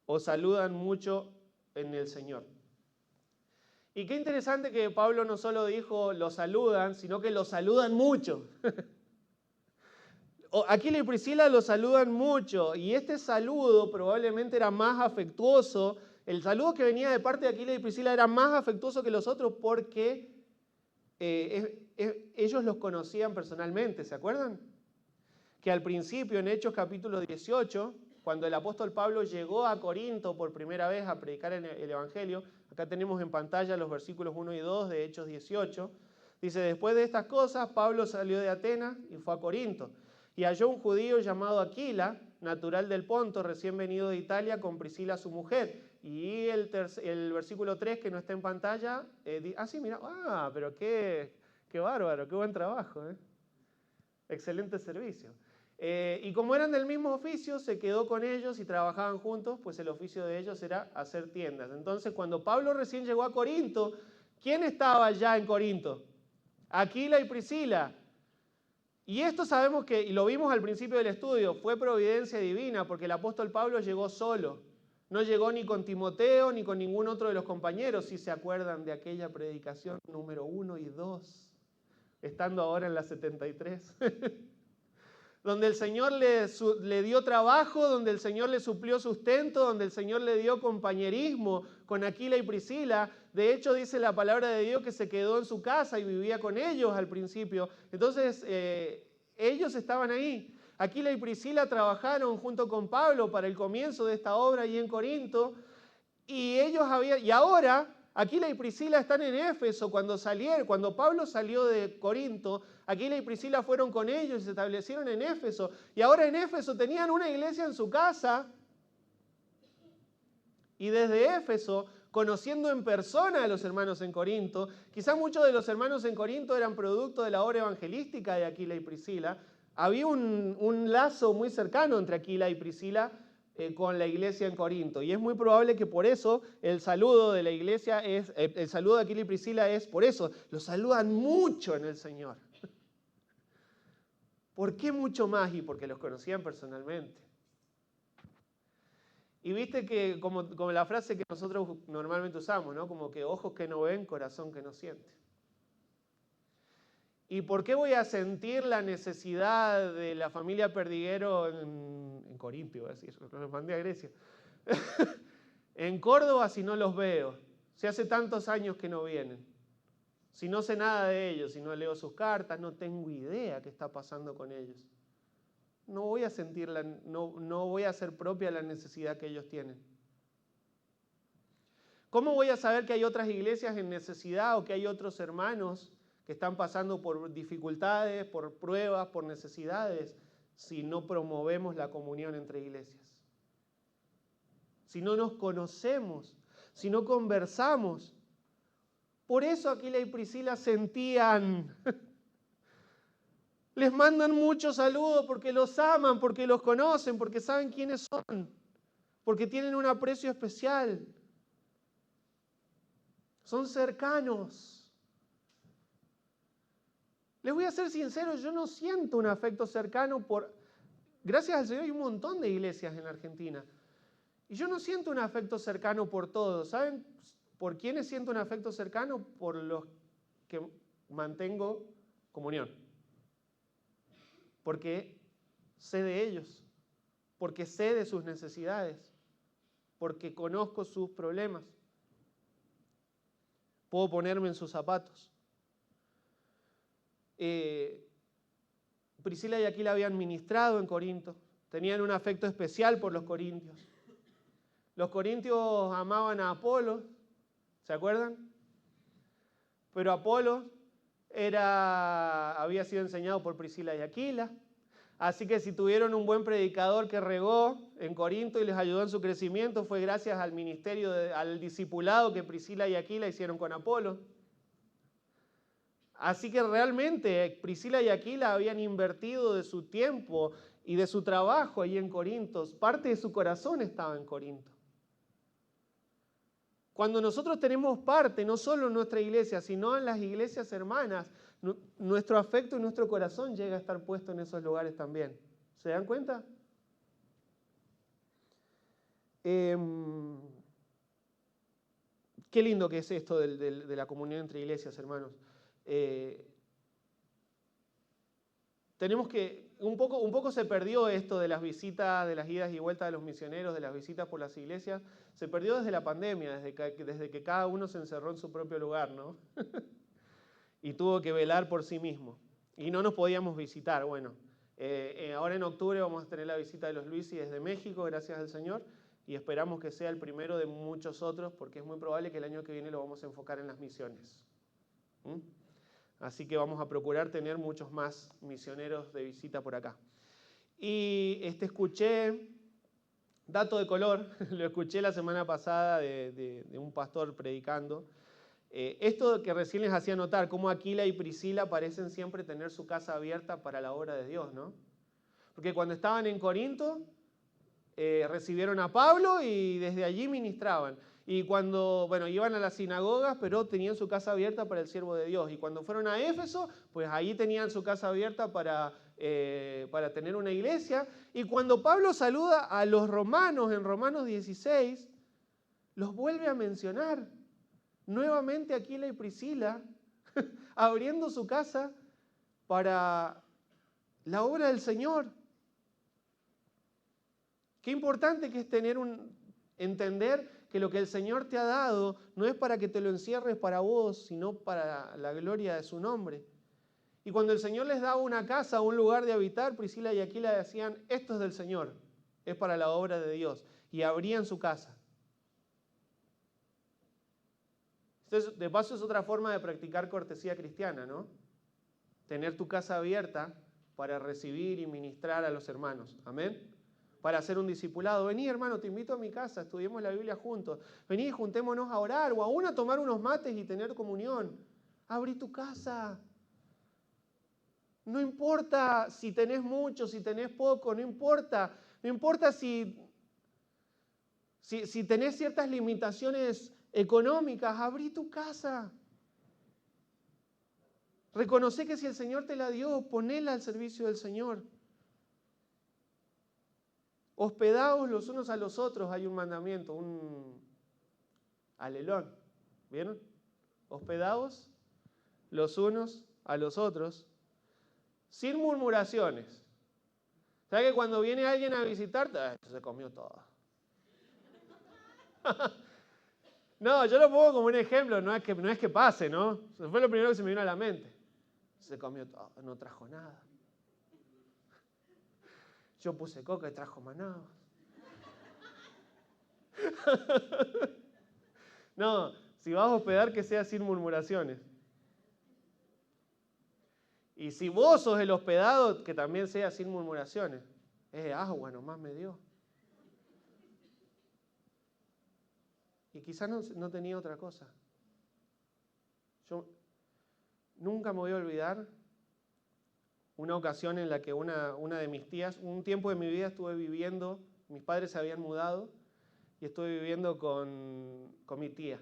os saludan mucho en el Señor. Y qué interesante que Pablo no solo dijo los saludan, sino que los saludan mucho. Aquila y Priscila los saludan mucho y este saludo probablemente era más afectuoso el saludo que venía de parte de Aquila y Priscila era más afectuoso que los otros porque ellos los conocían personalmente, ¿se acuerdan? Que al principio, en Hechos capítulo 18, cuando el apóstol Pablo llegó a Corinto por primera vez a predicar el Evangelio, acá tenemos en pantalla los versículos 1 y 2 de Hechos 18, dice, después de estas cosas, Pablo salió de Atenas y fue a Corinto, y halló un judío llamado Aquila, natural del Ponto, recién venido de Italia, con Priscila su mujer. Y el versículo 3, que no está en pantalla, sí, mira, pero qué bárbaro, qué buen trabajo, ¿eh? Excelente servicio. Y como eran del mismo oficio, se quedó con ellos y trabajaban juntos, pues el oficio de ellos era hacer tiendas. Entonces, cuando Pablo recién llegó a Corinto, ¿quién estaba ya en Corinto? Aquila y Priscila. Y esto sabemos que, y lo vimos al principio del estudio, fue providencia divina, porque el apóstol Pablo llegó solo. No llegó ni con Timoteo, ni con ningún otro de los compañeros, si se acuerdan de aquella predicación número 1 y 2, estando ahora en la 73. Donde el Señor le dio trabajo, donde el Señor le suplió sustento, donde el Señor le dio compañerismo con Aquila y Priscila. De hecho, dice la palabra de Dios que se quedó en su casa y vivía con ellos al principio. Entonces, ellos estaban ahí. Aquila y Priscila trabajaron junto con Pablo para el comienzo de esta obra ahí en Corinto. Y ahora Aquila y Priscila están en Éfeso. Cuando Pablo salió de Corinto, Aquila y Priscila fueron con ellos y se establecieron en Éfeso. Y ahora en Éfeso tenían una iglesia en su casa. Y desde Éfeso, conociendo en persona a los hermanos en Corinto, quizá muchos de los hermanos en Corinto eran producto de la obra evangelística de Aquila y Priscila. Había un lazo muy cercano entre Aquila y Priscila con la iglesia en Corinto. Y es muy probable que por eso el saludo de la iglesia el saludo de Aquila y Priscila es por eso. Los saludan mucho en el Señor. ¿Por qué mucho más? Y porque los conocían personalmente. Y viste que como la frase que nosotros normalmente usamos, ¿no? Como que ojos que no ven, corazón que no siente. ¿Y por qué voy a sentir la necesidad de la familia Perdiguero en Corinto, voy a decir, los mandé a Grecia? En Córdoba si no los veo, si hace tantos años que no vienen, si no sé nada de ellos, si no leo sus cartas, no tengo idea qué está pasando con ellos. No voy a sentir no voy a hacer propia la necesidad que ellos tienen. ¿Cómo voy a saber que hay otras iglesias en necesidad o que hay otros hermanos que están pasando por dificultades, por pruebas, por necesidades, si no promovemos la comunión entre iglesias? Si no nos conocemos, si no conversamos. Por eso Aquila y Priscila sentían, les mandan muchos saludos porque los aman, porque los conocen, porque saben quiénes son, porque tienen un aprecio especial. Son cercanos. Les voy a ser sincero, yo no siento un afecto cercano gracias al Señor hay un montón de iglesias en Argentina. Y yo no siento un afecto cercano por todos. ¿Saben por quiénes siento un afecto cercano? Por los que mantengo comunión. Porque sé de ellos. Porque sé de sus necesidades. Porque conozco sus problemas. Puedo ponerme en sus zapatos. Priscila y Aquila habían ministrado en Corinto. Tenían un afecto especial por los corintios. Los corintios amaban a Apolo, ¿se acuerdan? Pero Apolo había sido enseñado por Priscila y Aquila. Así que si tuvieron un buen predicador que regó en Corinto y les ayudó en su crecimiento, fue gracias al ministerio, al discipulado que Priscila y Aquila hicieron con Apolo. Así que realmente Priscila y Aquila habían invertido de su tiempo y de su trabajo allí en Corinto. Parte de su corazón estaba en Corinto. Cuando nosotros tenemos parte, no solo en nuestra iglesia, sino en las iglesias hermanas, nuestro afecto y nuestro corazón llega a estar puesto en esos lugares también. ¿Se dan cuenta? Qué lindo que es esto de la comunión entre iglesias, hermanos. tenemos que, un poco se perdió esto de las visitas, de las idas y vueltas de los misioneros, de las visitas por las iglesias, se perdió desde la pandemia, desde que cada uno se encerró en su propio lugar, ¿no? Y tuvo que velar por sí mismo. Y no nos podíamos visitar. Bueno, ahora en octubre vamos a tener la visita de los Luisi desde México, gracias al Señor, y esperamos que sea el primero de muchos otros, porque es muy probable que el año que viene lo vamos a enfocar en las misiones. ¿Mm? Así que vamos a procurar tener muchos más misioneros de visita por acá. Y escuché, dato de color, lo escuché la semana pasada de un pastor predicando. Esto que recién les hacía notar, cómo Aquila y Priscila parecen siempre tener su casa abierta para la obra de Dios, ¿no? Porque cuando estaban en Corinto, recibieron a Pablo y desde allí ministraban. Y cuando, iban a las sinagogas, pero tenían su casa abierta para el siervo de Dios. Y cuando fueron a Éfeso, pues ahí tenían su casa abierta para tener una iglesia. Y cuando Pablo saluda a los romanos en Romanos 16, los vuelve a mencionar. Nuevamente Aquila y Priscila, abriendo su casa para la obra del Señor. Qué importante que es entender que lo que el Señor te ha dado no es para que te lo encierres para vos, sino para la gloria de su nombre. Y cuando el Señor les daba una casa, un lugar de habitar, Priscila y Aquila decían, esto es del Señor, es para la obra de Dios. Y abrían su casa. Entonces, de paso es otra forma de practicar cortesía cristiana, ¿no? Tener tu casa abierta para recibir y ministrar a los hermanos. Amén. Para hacer un discipulado. Vení, hermano, te invito a mi casa, estudiemos la Biblia juntos. Vení, juntémonos a orar o aún a tomar unos mates y tener comunión. Abrí tu casa. No importa si tenés mucho, si tenés poco, no importa. No importa si tenés ciertas limitaciones económicas, abrí tu casa. Reconoce que si el Señor te la dio, ponela al servicio del Señor. Hospedaos los unos a los otros, hay un mandamiento, un alelón. ¿Vieron? Hospedaos los unos a los otros, sin murmuraciones. ¿Sabes que cuando viene alguien a visitarte, se comió todo? No, yo lo pongo como un ejemplo, no es que pase, ¿no? Eso fue lo primero que se me vino a la mente. Se comió todo, no trajo nada. Yo puse coca y trajo manado. No, si vas a hospedar, que sea sin murmuraciones. Y si vos sos el hospedado, que también sea sin murmuraciones. Agua nomás me dio. Y quizás no tenía otra cosa. Yo nunca me voy a olvidar una ocasión en la que una de mis tías, un tiempo de mi vida estuve viviendo, mis padres se habían mudado y estuve viviendo con mi tía.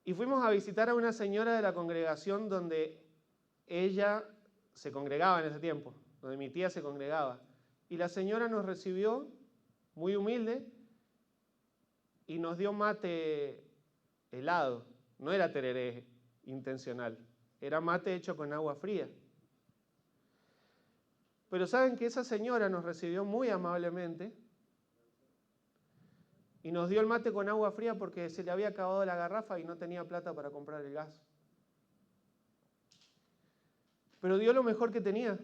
Y fuimos a visitar a una señora de la congregación donde ella se congregaba en ese tiempo, donde mi tía se congregaba. Y la señora nos recibió muy humilde y nos dio mate helado. No era tereré intencional, era mate hecho con agua fría. Pero saben que esa señora nos recibió muy amablemente y nos dio el mate con agua fría porque se le había acabado la garrafa y no tenía plata para comprar el gas. Pero dio lo mejor que tenía.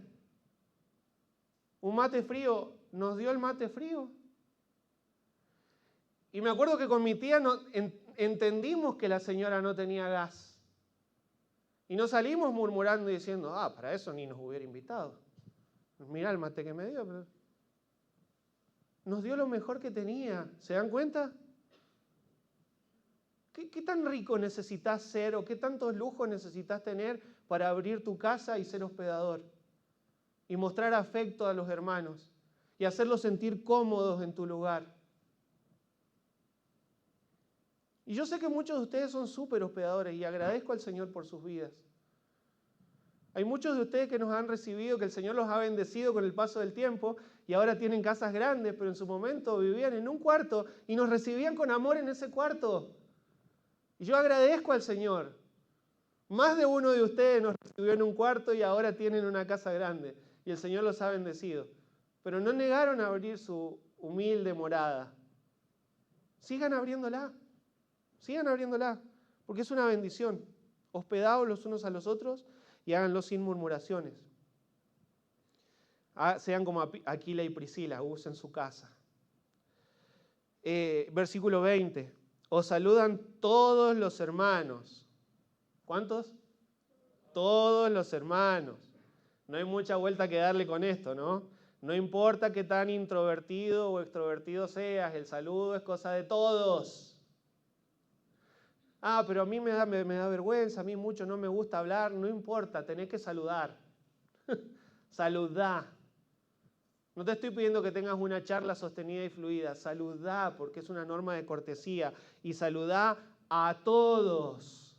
Un mate frío, nos dio el mate frío. Y me acuerdo que con mi tía entendimos que la señora no tenía gas. Y no salimos murmurando y diciendo, para eso ni nos hubiera invitado. Mirá el mate que me dio. Pero nos dio lo mejor que tenía. ¿Se dan cuenta? ¿Qué tan rico necesitas ser o qué tantos lujos necesitas tener para abrir tu casa y ser hospedador? Y mostrar afecto a los hermanos y hacerlos sentir cómodos en tu lugar. Y yo sé que muchos de ustedes son súper hospedadores y agradezco al Señor por sus vidas. Hay muchos de ustedes que nos han recibido, que el Señor los ha bendecido con el paso del tiempo y ahora tienen casas grandes, pero en su momento vivían en un cuarto y nos recibían con amor en ese cuarto. Y yo agradezco al Señor, Más de uno de ustedes nos recibió en un cuarto y ahora tienen una casa grande. Y el Señor los ha bendecido. Pero no negaron a abrir su humilde morada. Sigan abriéndola. Sigan abriéndola. Porque es una bendición. Hospedaos los unos a los otros y háganlo sin murmuraciones. Sean como Aquila y Priscila, usen su casa. Versículo 20. Os saludan todos los hermanos. ¿Cuántos? Todos los hermanos. No hay mucha vuelta que darle con esto, ¿no? No importa qué tan introvertido o extrovertido seas, el saludo es cosa de todos. Pero a mí me da vergüenza, a mí mucho no me gusta hablar, no importa, tenés que saludar. Saludá. No te estoy pidiendo que tengas una charla sostenida y fluida, saludá porque es una norma de cortesía y saludá a todos.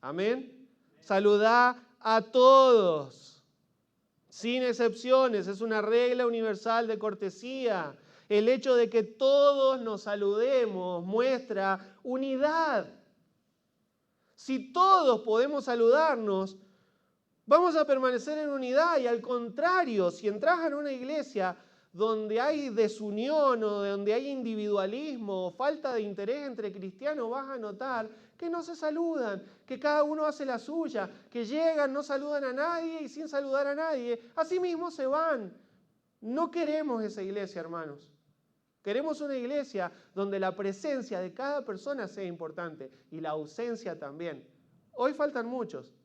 Amén. Saludá a todos. Sin excepciones, es una regla universal de cortesía. El hecho de que todos nos saludemos muestra unidad. Si todos podemos saludarnos, vamos a permanecer en unidad y al contrario, si entras en una iglesia donde hay desunión o donde hay individualismo o falta de interés entre cristianos, vas a notar que no se saludan, que cada uno hace la suya, que llegan, no saludan a nadie y sin saludar a nadie, así mismo se van. No queremos esa iglesia, hermanos. Queremos una iglesia donde la presencia de cada persona sea importante y la ausencia también. Hoy faltan muchos.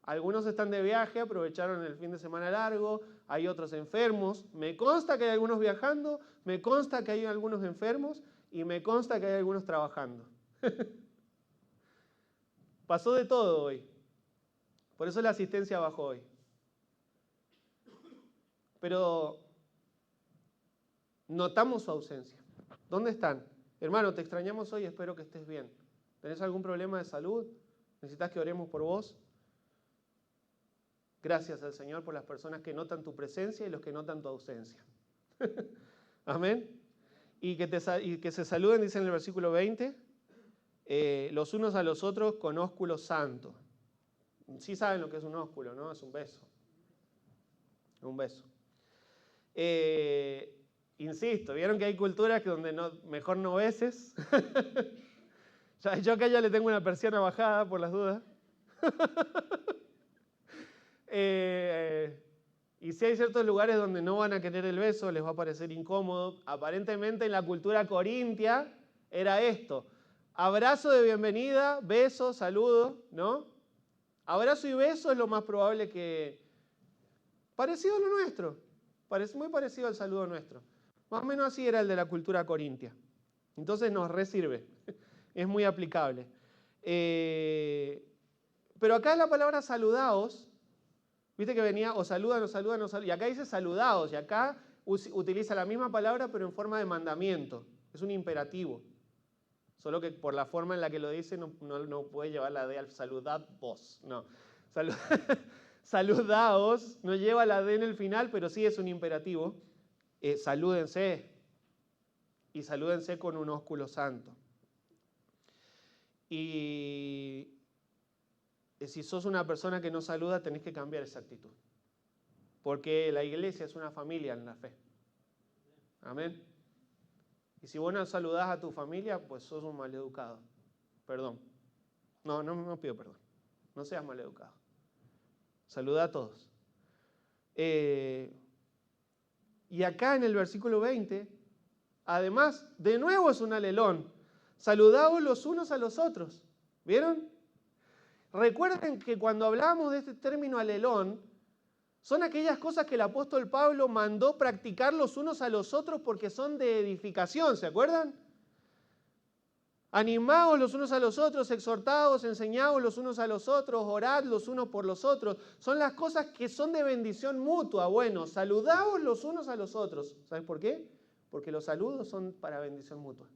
Algunos están de viaje, aprovecharon el fin de semana largo, hay otros enfermos. Me consta que hay algunos viajando, me consta que hay algunos enfermos y me consta que hay algunos trabajando. Pasó de todo hoy. Por eso la asistencia bajó hoy. Pero notamos su ausencia. ¿Dónde están? Hermano, te extrañamos hoy, espero que estés bien. ¿Tenés algún problema de salud? ¿Necesitas que oremos por vos? Gracias al Señor por las personas que notan tu presencia y los que notan tu ausencia. Amén. Y que se saluden, dice en el versículo 20, los unos a los otros con ósculo santo. Sí saben lo que es un ósculo, ¿no? Es un beso. Un beso. Insisto, ¿vieron que hay culturas donde mejor no beses? Yo acá ya le tengo una persiana bajada por las dudas. Y si hay ciertos lugares donde no van a querer el beso, les va a parecer incómodo. Aparentemente en la cultura corintia era esto. Abrazo de bienvenida, beso, saludo, ¿no? Abrazo y beso es lo más probable que... Parecido a lo nuestro. Muy parecido al saludo nuestro. Más o menos así era el de la cultura corintia. Entonces nos resirve. Es muy aplicable. Pero acá la palabra saludaos, viste que venía o saludan, y acá dice saludaos, y acá utiliza la misma palabra pero en forma de mandamiento. Es un imperativo. Solo que por la forma en la que lo dice no puede llevar la D al saludad vos. No. Saludaos, no lleva la D en el final, pero sí es un imperativo. Salúdense. Y salúdense con un ósculo santo. Y si sos una persona que no saluda, tenés que cambiar esa actitud. Porque la iglesia es una familia en la fe. Amén. Y si vos no saludás a tu familia, pues sos un maleducado. Perdón. No pido perdón. No seas maleducado. Saluda a todos. Y acá en el versículo 20, además, de nuevo es un alelón. Saludaos los unos a los otros. ¿Vieron? Recuerden que cuando hablamos de este término alelón, son aquellas cosas que el apóstol Pablo mandó practicar los unos a los otros porque son de edificación, ¿se acuerdan? Animaos los unos a los otros, exhortaos, enseñaos los unos a los otros, orad los unos por los otros. Son las cosas que son de bendición mutua. Bueno, saludaos los unos a los otros. ¿Sabes por qué? Porque los saludos son para bendición mutua.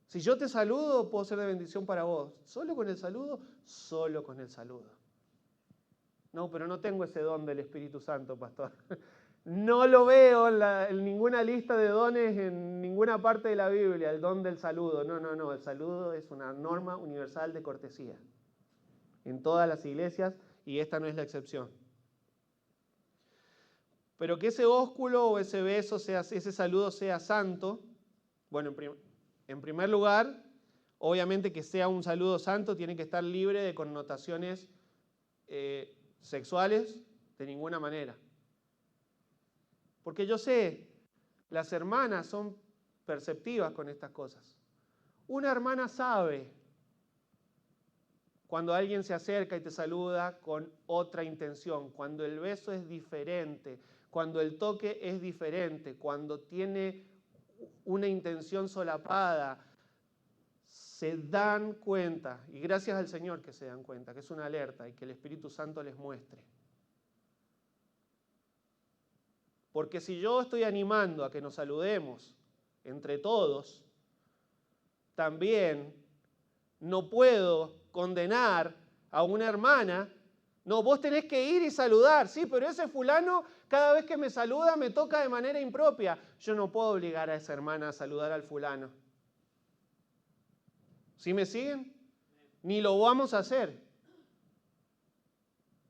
Si yo te saludo, puedo ser de bendición para vos. ¿Solo con el saludo? Solo con el saludo. No, pero no tengo ese don del Espíritu Santo, pastor. No lo veo en ninguna lista de dones, en ninguna parte de la Biblia, el don del saludo. No, el saludo es una norma universal de cortesía en todas las iglesias y esta no es la excepción. Pero que ese ósculo o ese beso, ese saludo sea santo, bueno, en primer lugar, obviamente que sea un saludo santo tiene que estar libre de connotaciones sexuales de ninguna manera. Porque yo sé, las hermanas son perceptivas con estas cosas. Una hermana sabe cuando alguien se acerca y te saluda con otra intención, cuando el beso es diferente, cuando el toque es diferente, cuando tiene una intención solapada, se dan cuenta, y gracias al Señor que se dan cuenta, que es una alerta y que el Espíritu Santo les muestre. Porque si yo estoy animando a que nos saludemos entre todos, también no puedo condenar a una hermana. No, vos tenés que ir y saludar, sí, pero ese fulano cada vez que me saluda me toca de manera impropia. Yo no puedo obligar a esa hermana a saludar al fulano. ¿Sí me siguen? Ni lo vamos a hacer.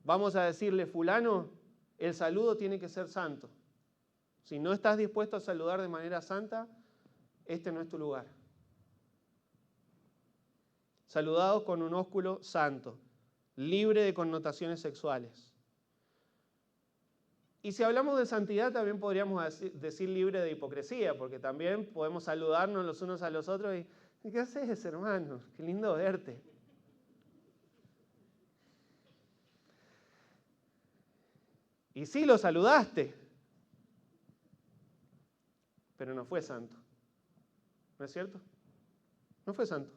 Vamos a decirle, fulano, el saludo tiene que ser santo. Si no estás dispuesto a saludar de manera santa, este no es tu lugar. Saludados con un ósculo santo, libre de connotaciones sexuales. Y si hablamos de santidad, también podríamos decir libre de hipocresía, porque también podemos saludarnos los unos a los otros y ¿qué haces, hermano? Qué lindo verte. Y sí, lo saludaste, pero no fue santo. ¿No es cierto? No fue santo.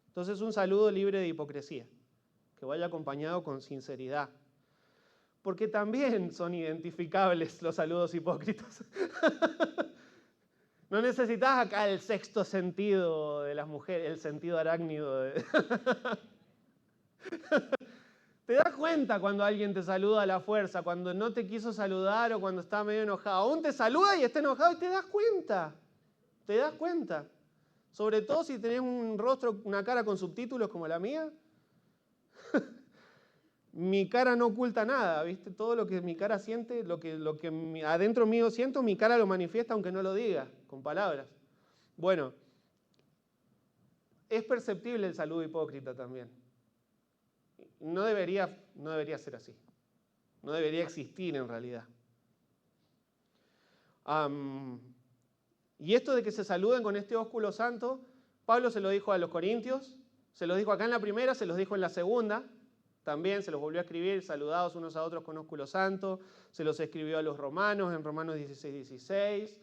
Entonces, un saludo libre de hipocresía, que vaya acompañado con sinceridad. Porque también son identificables los saludos hipócritas. No necesitas acá el sexto sentido de las mujeres, el sentido arácnido. Te das cuenta cuando alguien te saluda a la fuerza, cuando no te quiso saludar o cuando está medio enojado. Aún te saluda y está enojado y te das cuenta. Te das cuenta. Sobre todo si tenés un rostro, una cara con subtítulos como la mía. Mi cara no oculta nada, ¿viste? Todo lo que mi cara siente, lo que adentro mío siento, mi cara lo manifiesta aunque no lo diga, con palabras. Bueno, es perceptible el saludo hipócrita también. No debería ser así. No debería existir en realidad. Y esto de que se saluden con este ósculo santo, Pablo se lo dijo a los corintios, se lo dijo acá en la primera, se los dijo en la segunda. También se los volvió a escribir, saludados unos a otros con ósculo santo. Se los escribió a los romanos, en Romanos 16:16.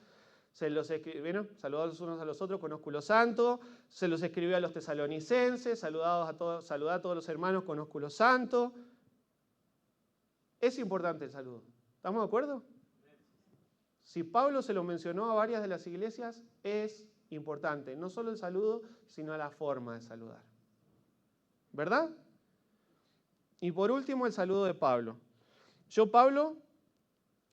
Se los escribió, saludados unos a los otros con ósculo santo. Se los escribió a los tesalonicenses, saludad a todos los hermanos con ósculo santo. Es importante el saludo. ¿Estamos de acuerdo? Si Pablo se lo mencionó a varias de las iglesias, es importante. No solo el saludo, sino la forma de saludar. ¿Verdad? Y por último, el saludo de Pablo. Yo, Pablo,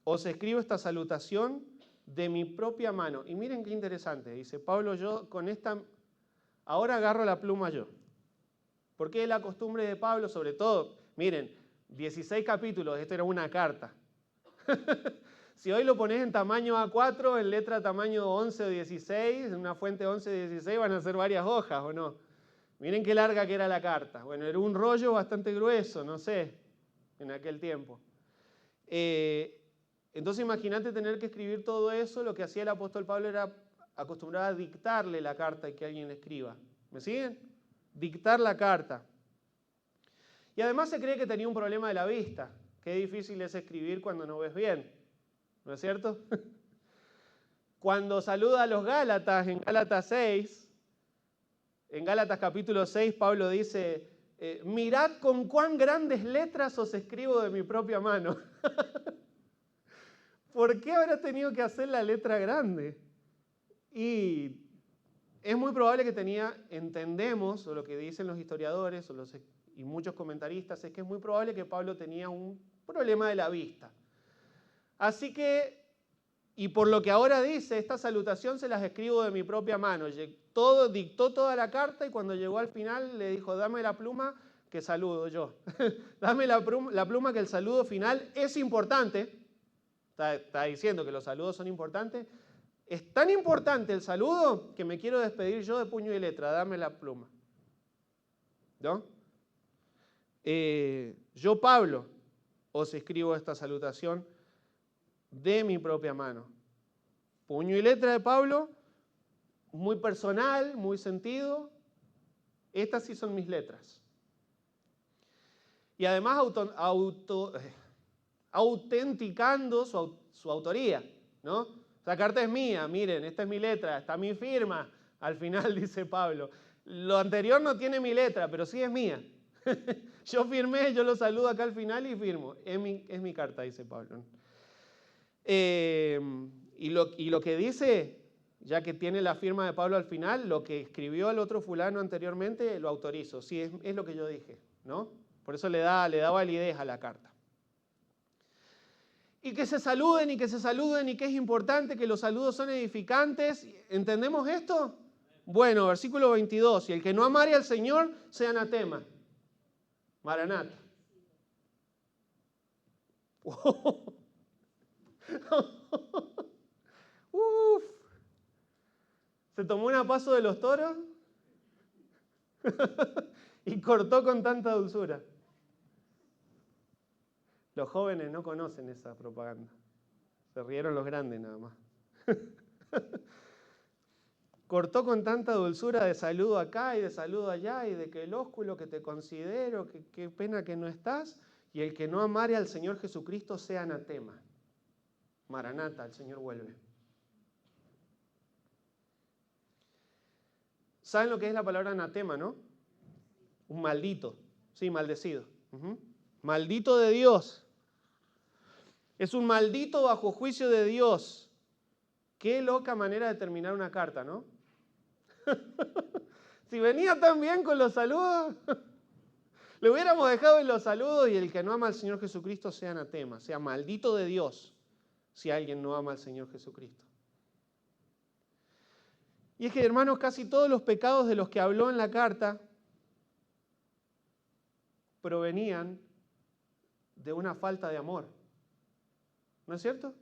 os escribo esta salutación de mi propia mano. Y miren qué interesante. Dice Pablo, yo con esta... Ahora agarro la pluma yo. Porque es la costumbre de Pablo, sobre todo, miren, 16 capítulos, esto era una carta. Si hoy lo pones en tamaño A4, en letra tamaño 11 o 16, en una fuente 11 o 16 van a ser varias hojas, ¿o no? Miren qué larga que era la carta. Bueno, era un rollo bastante grueso, no sé, en aquel tiempo. Entonces imagínate tener que escribir todo eso. Lo que hacía el apóstol Pablo era acostumbrar a dictarle la carta y que alguien le escriba. ¿Me siguen? Dictar la carta. Y además se cree que tenía un problema de la vista. Qué difícil es escribir cuando no ves bien. ¿No es cierto? Cuando saluda a los Gálatas en Gálatas 6... En Gálatas capítulo 6, Pablo dice, mirad con cuán grandes letras os escribo de mi propia mano. ¿Por qué habrá tenido que hacer la letra grande? Y es muy probable que entendemos, o lo que dicen los historiadores y muchos comentaristas, es que es muy probable que Pablo tenía un problema de la vista. Así que, y por lo que ahora dice, esta salutación se las escribo de mi propia mano. Dictó toda la carta y cuando llegó al final le dijo, dame la pluma que saludo yo. Dame la pluma que el saludo final es importante. Está diciendo que los saludos son importantes. Es tan importante el saludo que me quiero despedir yo de puño y letra. Dame la pluma. ¿No? Yo, Pablo, os escribo esta salutación de mi propia mano. Puño y letra de Pablo, muy personal, muy sentido. Estas sí son mis letras. Y además autenticando su autoría, ¿no? Esta carta es mía, miren, esta es mi letra, está mi firma. Al final dice Pablo. Lo anterior no tiene mi letra, pero sí es mía. Yo firmé, yo lo saludo acá al final y firmo. Es mi carta, dice Pablo. Y lo que dice, ya que tiene la firma de Pablo al final, lo que escribió el otro fulano anteriormente, lo autorizo. Sí, es lo que yo dije, ¿no? Por eso le da validez a la carta. Y que se saluden y que se saluden y que es importante, que los saludos son edificantes. ¿Entendemos esto? Bueno, versículo 22. Y el que no amare al Señor, sea anatema. Maranata. Uf. ¿Se tomó un paso de los toros? Y cortó con tanta dulzura. Los jóvenes no conocen esa propaganda. Se rieron los grandes nada más. Cortó con tanta dulzura de saludo acá y de saludo allá y de que el ósculo que te considero, que qué pena que no estás, y el que no amare al Señor Jesucristo sea anatema. Maranata, el Señor vuelve. ¿Saben lo que es la palabra anatema, no? Un maldito, sí, maldecido. Maldito de Dios. Es un maldito bajo juicio de Dios. Qué loca manera de terminar una carta, ¿no? Si venía tan bien con los saludos, le hubiéramos dejado en los saludos y el que no ama al Señor Jesucristo sea anatema, sea maldito de Dios, si alguien no ama al Señor Jesucristo. Y es que, hermanos, casi todos los pecados de los que habló en la carta provenían de una falta de amor. ¿No es cierto?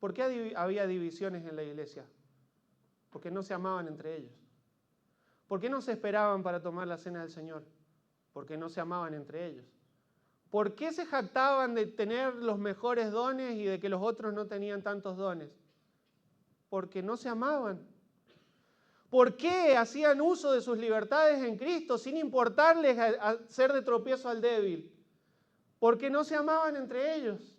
¿Por qué había divisiones en la iglesia? Porque no se amaban entre ellos. ¿Por qué no se esperaban para tomar la cena del Señor? Porque no se amaban entre ellos. ¿Por qué se jactaban de tener los mejores dones y de que los otros no tenían tantos dones? Porque no se amaban. ¿Por qué hacían uso de sus libertades en Cristo sin importarles ser de tropiezo al débil? Porque no se amaban entre ellos.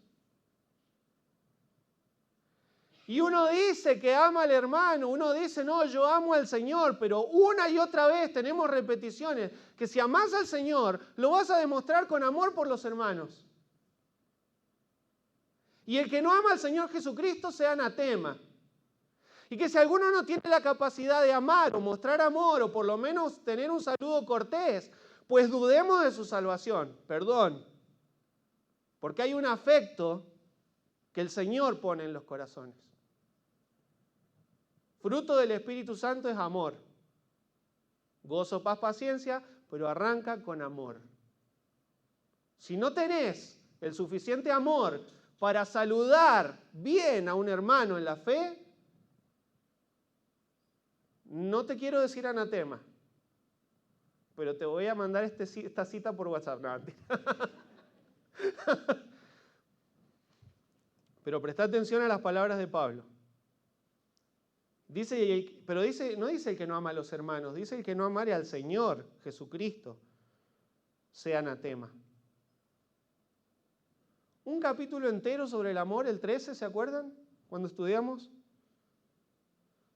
Y uno dice que ama al hermano, uno dice, no, yo amo al Señor, pero una y otra vez tenemos repeticiones, que si amas al Señor, lo vas a demostrar con amor por los hermanos. Y el que no ama al Señor Jesucristo sea anatema. Y que si alguno no tiene la capacidad de amar o mostrar amor, o por lo menos tener un saludo cortés, pues dudemos de su salvación, perdón. Porque hay un afecto que el Señor pone en los corazones. Fruto del Espíritu Santo es amor. Gozo, paz, paciencia, pero arranca con amor. Si no tenés el suficiente amor para saludar bien a un hermano en la fe, no te quiero decir anatema, pero te voy a mandar esta cita por WhatsApp. No, pero presta atención a las palabras de Pablo. Pero no dice el que no ama a los hermanos, dice el que no amare al Señor Jesucristo, sea anatema. Un capítulo entero sobre el amor, el 13, ¿se acuerdan? Cuando estudiamos.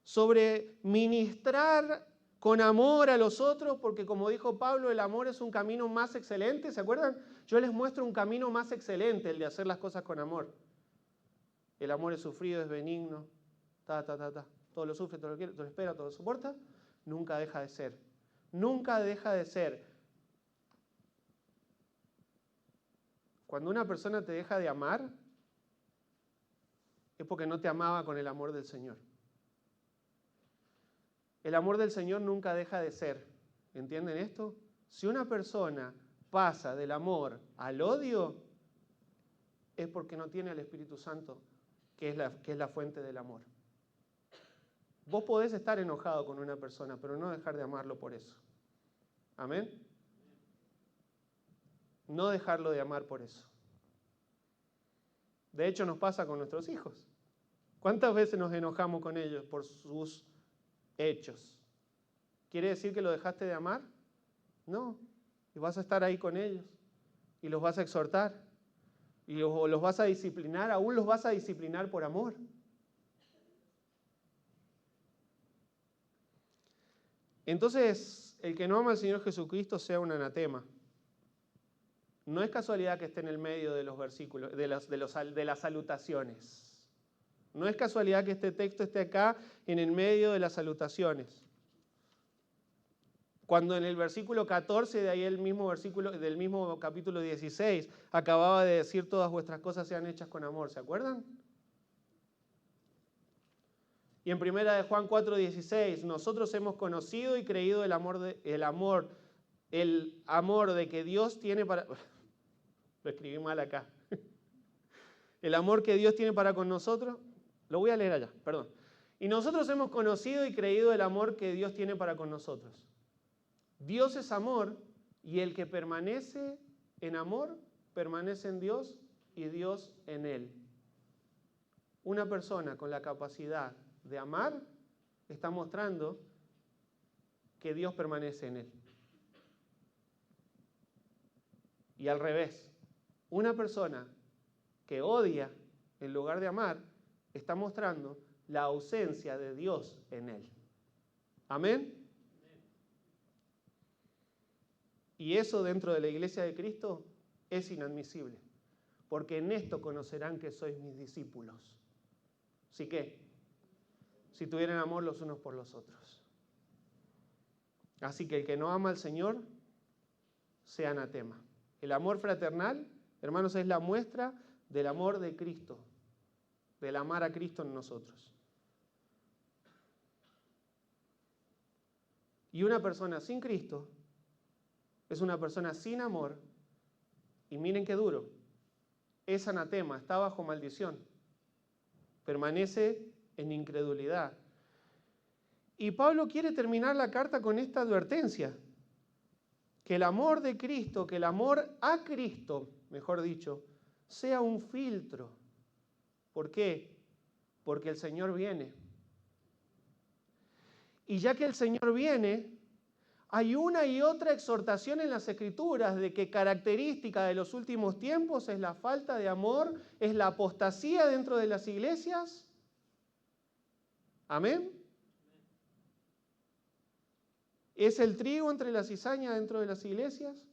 Sobre ministrar con amor a los otros, porque como dijo Pablo, el amor es un camino más excelente, ¿se acuerdan? Yo les muestro un camino más excelente, el de hacer las cosas con amor. El amor es sufrido, es benigno, todo lo sufre, todo lo quiere, todo lo espera, todo lo soporta, nunca deja de ser. Nunca deja de ser. Cuando una persona te deja de amar, es porque no te amaba con el amor del Señor. El amor del Señor nunca deja de ser. ¿Entienden esto? Si una persona pasa del amor al odio, es porque no tiene al Espíritu Santo, que es la fuente del amor. Vos podés estar enojado con una persona, pero no dejar de amarlo por eso. ¿Amén? No dejarlo de amar por eso. De hecho, nos pasa con nuestros hijos. ¿Cuántas veces nos enojamos con ellos por sus hechos? ¿Quiere decir que lo dejaste de amar? No. Y vas a estar ahí con ellos. Y los vas a exhortar. Y los vas a disciplinar. Aún los vas a disciplinar por amor. Entonces, el que no ama al Señor Jesucristo sea un anatema. No es casualidad que esté en el medio de los versículos, de las salutaciones. No es casualidad que este texto esté acá en el medio de las salutaciones. Cuando en el versículo 14, de ahí el mismo versículo, del mismo capítulo 16, acababa de decir todas vuestras cosas sean hechas con amor. ¿Se acuerdan? Y en 1 de Juan 4:16, nosotros hemos conocido y creído el amor de que Dios tiene para... Lo escribí mal acá. El amor que Dios tiene para con nosotros. Lo voy a leer allá, perdón. Y nosotros hemos conocido y creído el amor que Dios tiene para con nosotros. Dios es amor y el que permanece en amor, permanece en Dios y Dios en él. Una persona con la capacidad de amar está mostrando que Dios permanece en él. Y al revés. Una persona que odia en lugar de amar está mostrando la ausencia de Dios en él. ¿Amén? Y eso dentro de la iglesia de Cristo es inadmisible. Porque en esto conocerán que sois mis discípulos. ¿Sí qué? Si tuvieran amor los unos por los otros. Así que el que no ama al Señor, sea anatema. El amor fraternal, hermanos, es la muestra del amor de Cristo, del amar a Cristo en nosotros. Y una persona sin Cristo es una persona sin amor, y miren qué duro, es anatema, está bajo maldición, permanece en incredulidad. Y Pablo quiere terminar la carta con esta advertencia, que el amor de Cristo, que el amor a Cristo, mejor dicho, sea un filtro. ¿Por qué? Porque el Señor viene. Y ya que el Señor viene, hay una y otra exhortación en las Escrituras de que característica de los últimos tiempos es la falta de amor, es la apostasía dentro de las iglesias. ¿Amén? ¿Es el trigo entre la cizaña dentro de las iglesias?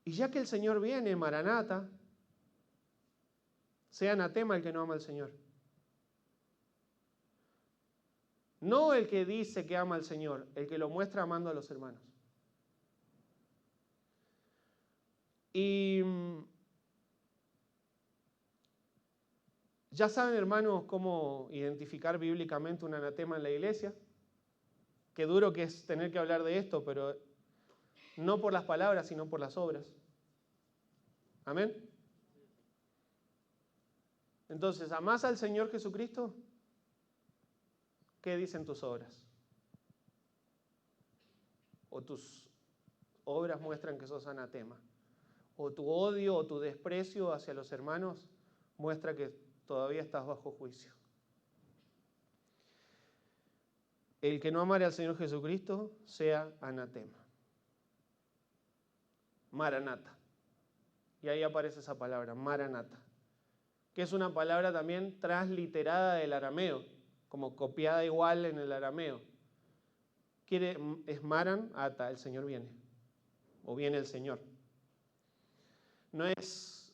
Y ya que el Señor viene, Maranata, sea anatema el que no ama al Señor. No el que dice que ama al Señor, el que lo muestra amando a los hermanos. Y ya saben, hermanos, cómo identificar bíblicamente un anatema en la iglesia. Qué duro que es tener que hablar de esto, pero no por las palabras, sino por las obras. ¿Amén? Entonces, ¿amás al Señor Jesucristo? ¿Qué dicen tus obras? ¿O tus obras muestran que sos anatema? ¿O tu odio o tu desprecio hacia los hermanos muestra que todavía estás bajo juicio? El que no amare al Señor Jesucristo sea anatema. Maranata. Y ahí aparece esa palabra, Maranata, que es una palabra también transliterada del arameo, como copiada igual en el arameo. Es Maran Ata, el Señor viene, o viene el Señor. No es,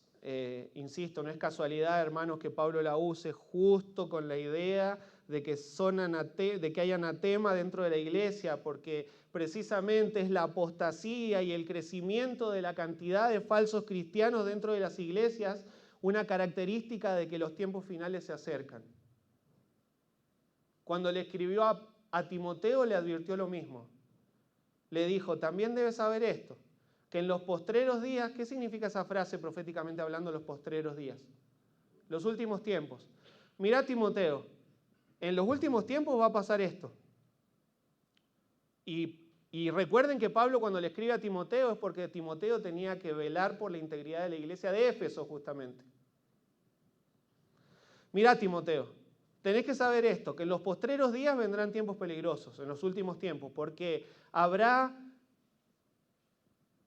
insisto, no es casualidad, hermanos, que Pablo la use justo con la idea de que hay anatema dentro de la iglesia, porque precisamente es la apostasía y el crecimiento de la cantidad de falsos cristianos dentro de las iglesias una característica de que los tiempos finales se acercan. Cuando le escribió a Timoteo le advirtió lo mismo. Le dijo, también debes saber esto, que en los postreros días, ¿qué significa esa frase proféticamente hablando, los postreros días? Los últimos tiempos. Mirá, Timoteo, en los últimos tiempos va a pasar esto. Y recuerden que Pablo cuando le escribe a Timoteo es porque Timoteo tenía que velar por la integridad de la iglesia de Éfeso justamente. Mirá, Timoteo, tenés que saber esto, que en los postreros días vendrán tiempos peligrosos, en los últimos tiempos, porque habrá...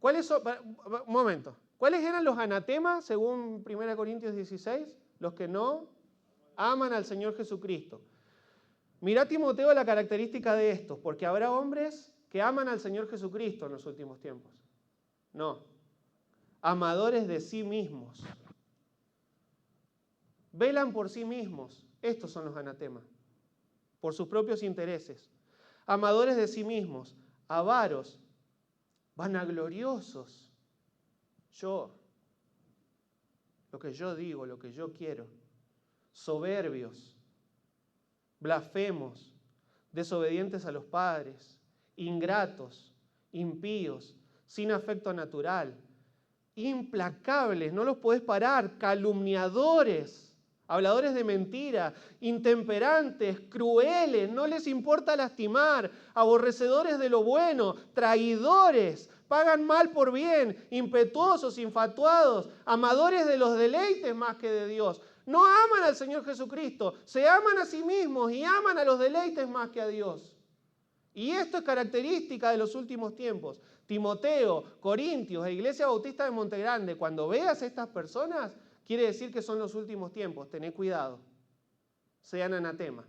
Un momento. ¿Cuáles eran los anatemas según 1 Corintios 16? Los que no aman al Señor Jesucristo. Mirá, Timoteo, la característica de estos, porque habrá hombres que aman al Señor Jesucristo en los últimos tiempos. No. Amadores de sí mismos. Velan por sí mismos. Estos son los anatemas. Por sus propios intereses. Amadores de sí mismos. Avaros. Vanagloriosos. Lo que yo digo, lo que yo quiero. Soberbios. Blasfemos. Desobedientes a los padres. Ingratos. Impíos. Sin afecto natural. Implacables. No los podés parar. Calumniadores. Habladores de mentira, intemperantes, crueles, no les importa lastimar, aborrecedores de lo bueno, traidores, pagan mal por bien, impetuosos, infatuados, amadores de los deleites más que de Dios. No aman al Señor Jesucristo, se aman a sí mismos y aman a los deleites más que a Dios. Y esto es característica de los últimos tiempos. Timoteo, Corintios e Iglesia Bautista de Montegrande, cuando veas a estas personas, quiere decir que son los últimos tiempos. Tened cuidado. Sean anatema.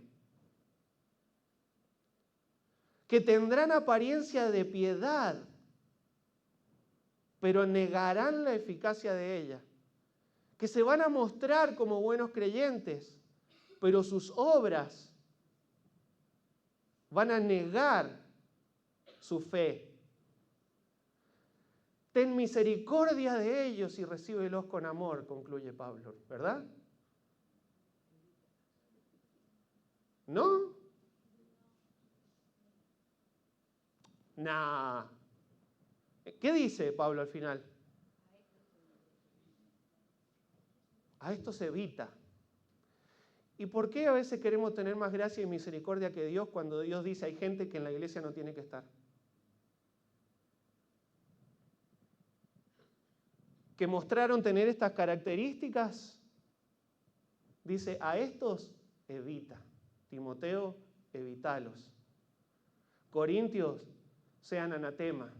Que tendrán apariencia de piedad, pero negarán la eficacia de ella. Que se van a mostrar como buenos creyentes, pero sus obras van a negar su fe. Ten misericordia de ellos y recíbelos con amor, concluye Pablo, ¿verdad? ¿No? Nah. ¿Qué dice Pablo al final? A esto se evita. ¿Y por qué a veces queremos tener más gracia y misericordia que Dios cuando Dios dice hay gente que en la iglesia no tiene que estar? Que mostraron tener estas características, dice, a estos evita. Timoteo, evítalos. Corintios, sean anatema.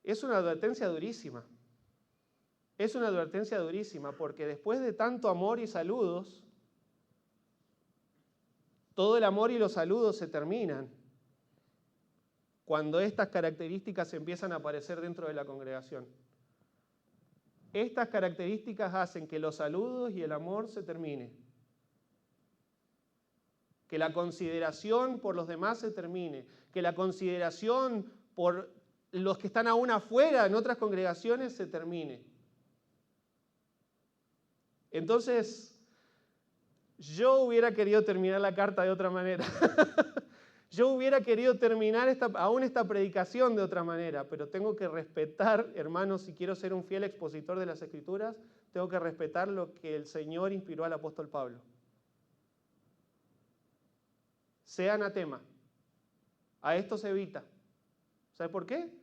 Es una advertencia durísima. Es una advertencia durísima porque después de tanto amor y saludos, todo el amor y los saludos se terminan cuando estas características empiezan a aparecer dentro de la congregación. Estas características hacen que los saludos y el amor se termine. Que la consideración por los demás se termine. Que la consideración por los que están aún afuera en otras congregaciones se termine. Entonces, yo hubiera querido terminar la carta de otra manera. Yo hubiera querido terminar aún esta predicación de otra manera, pero tengo que respetar, hermanos, si quiero ser un fiel expositor de las Escrituras, tengo que respetar lo que el Señor inspiró al apóstol Pablo. Sea anatema. A esto se evita. ¿Sabe por qué?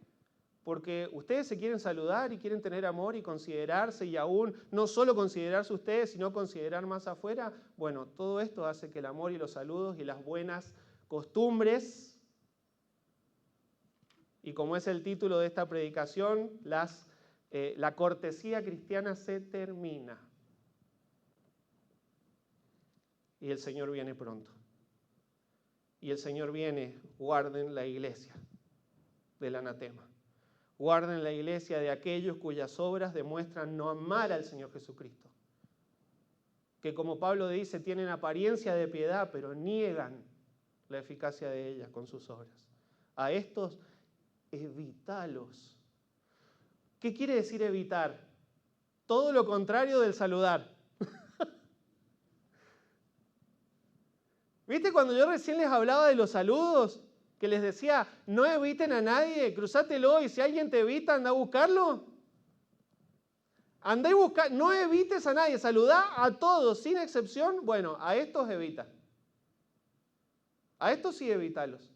Porque ustedes se quieren saludar y quieren tener amor y considerarse y aún no solo considerarse ustedes, sino considerar más afuera. Bueno, todo esto hace que el amor y los saludos y las buenas costumbres, y como es el título de esta predicación, la cortesía cristiana se termina. Y el Señor viene pronto. Y el Señor viene, guarden la iglesia del anatema. Guarden la iglesia de aquellos cuyas obras demuestran no amar al Señor Jesucristo. Que como Pablo dice, tienen apariencia de piedad, pero niegan la eficacia de ella con sus obras. A estos Evitalos. ¿Qué quiere decir evitar? Todo lo contrario del saludar. ¿Viste cuando yo recién les hablaba de los saludos? Que les decía, no eviten a nadie, cruzátelo y si alguien te evita, anda a buscarlo. Andá y busca, no evites a nadie, saludá a todos sin excepción. Bueno, a estos evita. A estos sí evítalos.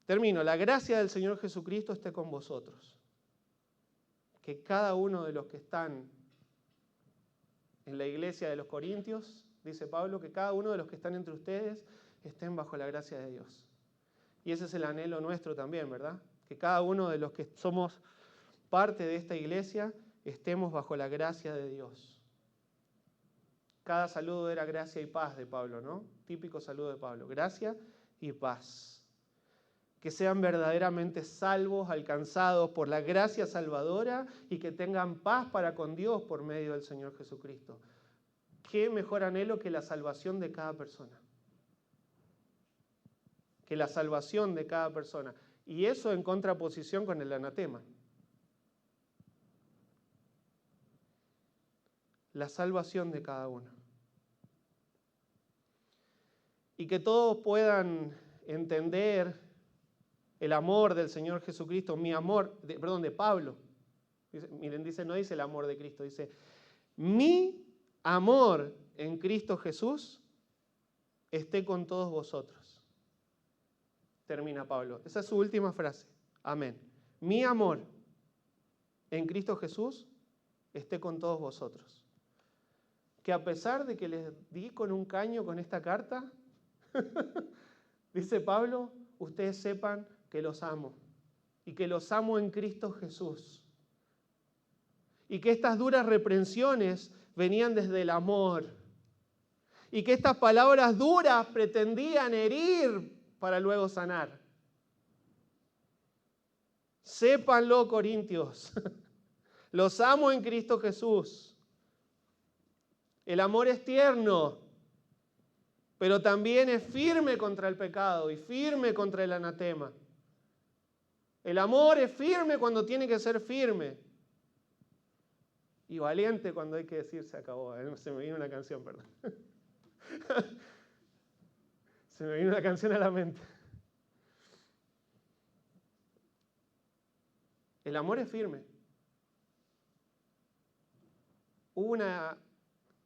Termino, la gracia del Señor Jesucristo esté con vosotros. Que cada uno de los que están en la iglesia de los Corintios, dice Pablo, que cada uno de los que están entre ustedes estén bajo la gracia de Dios. Y ese es el anhelo nuestro también, ¿verdad? Que cada uno de los que somos parte de esta iglesia estemos bajo la gracia de Dios. Cada saludo era gracia y paz de Pablo, ¿no? Típico saludo de Pablo, gracia y paz. Que sean verdaderamente salvos, alcanzados por la gracia salvadora y que tengan paz para con Dios por medio del Señor Jesucristo. ¿Qué mejor anhelo que la salvación de cada persona? Que la salvación de cada persona. Y eso en contraposición con el anatema. La salvación de cada uno. Y que todos puedan entender el amor del Señor Jesucristo, mi amor, de Pablo. Dice, no dice el amor de Cristo, dice, mi amor en Cristo Jesús esté con todos vosotros. Termina Pablo. Esa es su última frase. Amén. Mi amor en Cristo Jesús esté con todos vosotros. Que a pesar de que les di con un caño con esta carta, dice Pablo, ustedes sepan que los amo y que los amo en Cristo Jesús. Y que estas duras reprensiones venían desde el amor. Y que estas palabras duras pretendían herir para luego sanar. Sépanlo, Corintios. Los amo en Cristo Jesús. El amor es tierno, pero también es firme contra el pecado y firme contra el anatema. El amor es firme cuando tiene que ser firme. Y valiente cuando hay que decir se acabó. Se me vino una canción, perdón. Se me vino una canción a la mente. El amor es firme.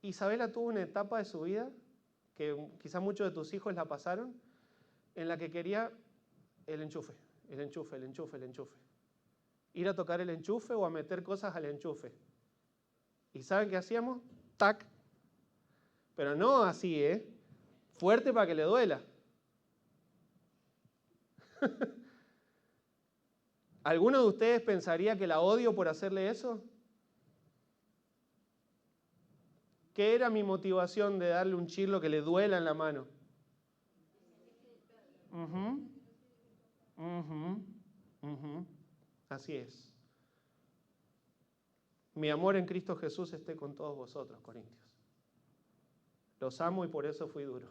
Isabela tuvo una etapa de su vida, que quizás muchos de tus hijos la pasaron, en la que quería el enchufe. El enchufe. Ir a tocar el enchufe o a meter cosas al enchufe. ¿Y saben qué hacíamos? ¡Tac! Pero no así, fuerte para que le duela. ¿Alguno de ustedes pensaría que la odio por hacerle eso? ¿Qué era mi motivación de darle un chirlo que le duela en la mano? Así es. Mi amor en Cristo Jesús esté con todos vosotros, Corintios. Los amo y por eso fui duro.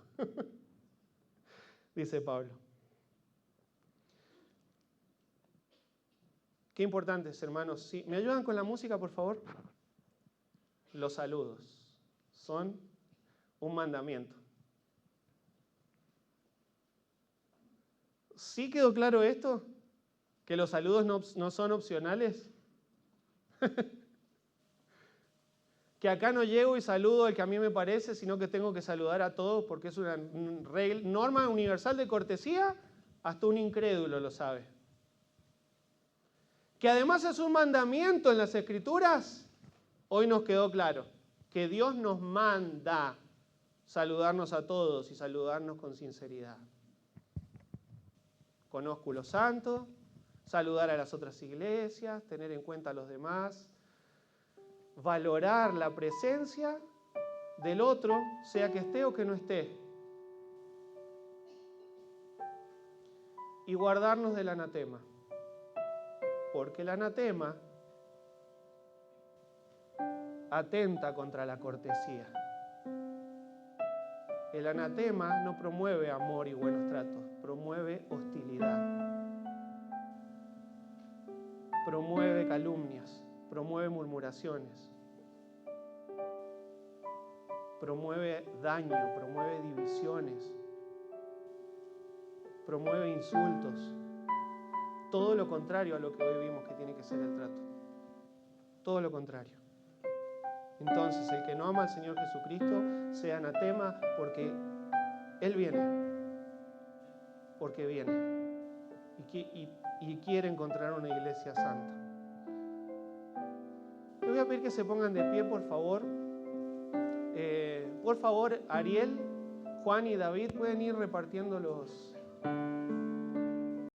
Dice Pablo. Qué importantes, hermanos. ¿Sí? ¿Me ayudan con la música, por favor? Los saludos son un mandamiento. ¿Sí quedó claro esto? ¿Que los saludos no son opcionales? Que acá no llego y saludo al que a mí me parece, sino que tengo que saludar a todos porque es una norma universal de cortesía, hasta un incrédulo lo sabe. Que además es un mandamiento en las Escrituras, hoy nos quedó claro, que Dios nos manda saludarnos a todos y saludarnos con sinceridad. Con ósculo santo, saludar a las otras iglesias, tener en cuenta a los demás, valorar la presencia del otro, sea que esté o que no esté. Y guardarnos del anatema. Porque el anatema atenta contra la cortesía. El anatema no promueve amor y buenos tratos, promueve hostilidad, promueve calumnias, promueve murmuraciones, promueve daño, promueve divisiones, promueve insultos. Todo lo contrario a lo que hoy vimos que tiene que ser el trato. Todo lo contrario. Entonces, el que no ama al Señor Jesucristo sea anatema, porque Él viene. Porque viene. Y quiere encontrar una iglesia santa. Les voy a pedir que se pongan de pie, por favor. Por favor, Ariel, Juan y David pueden ir repartiendo los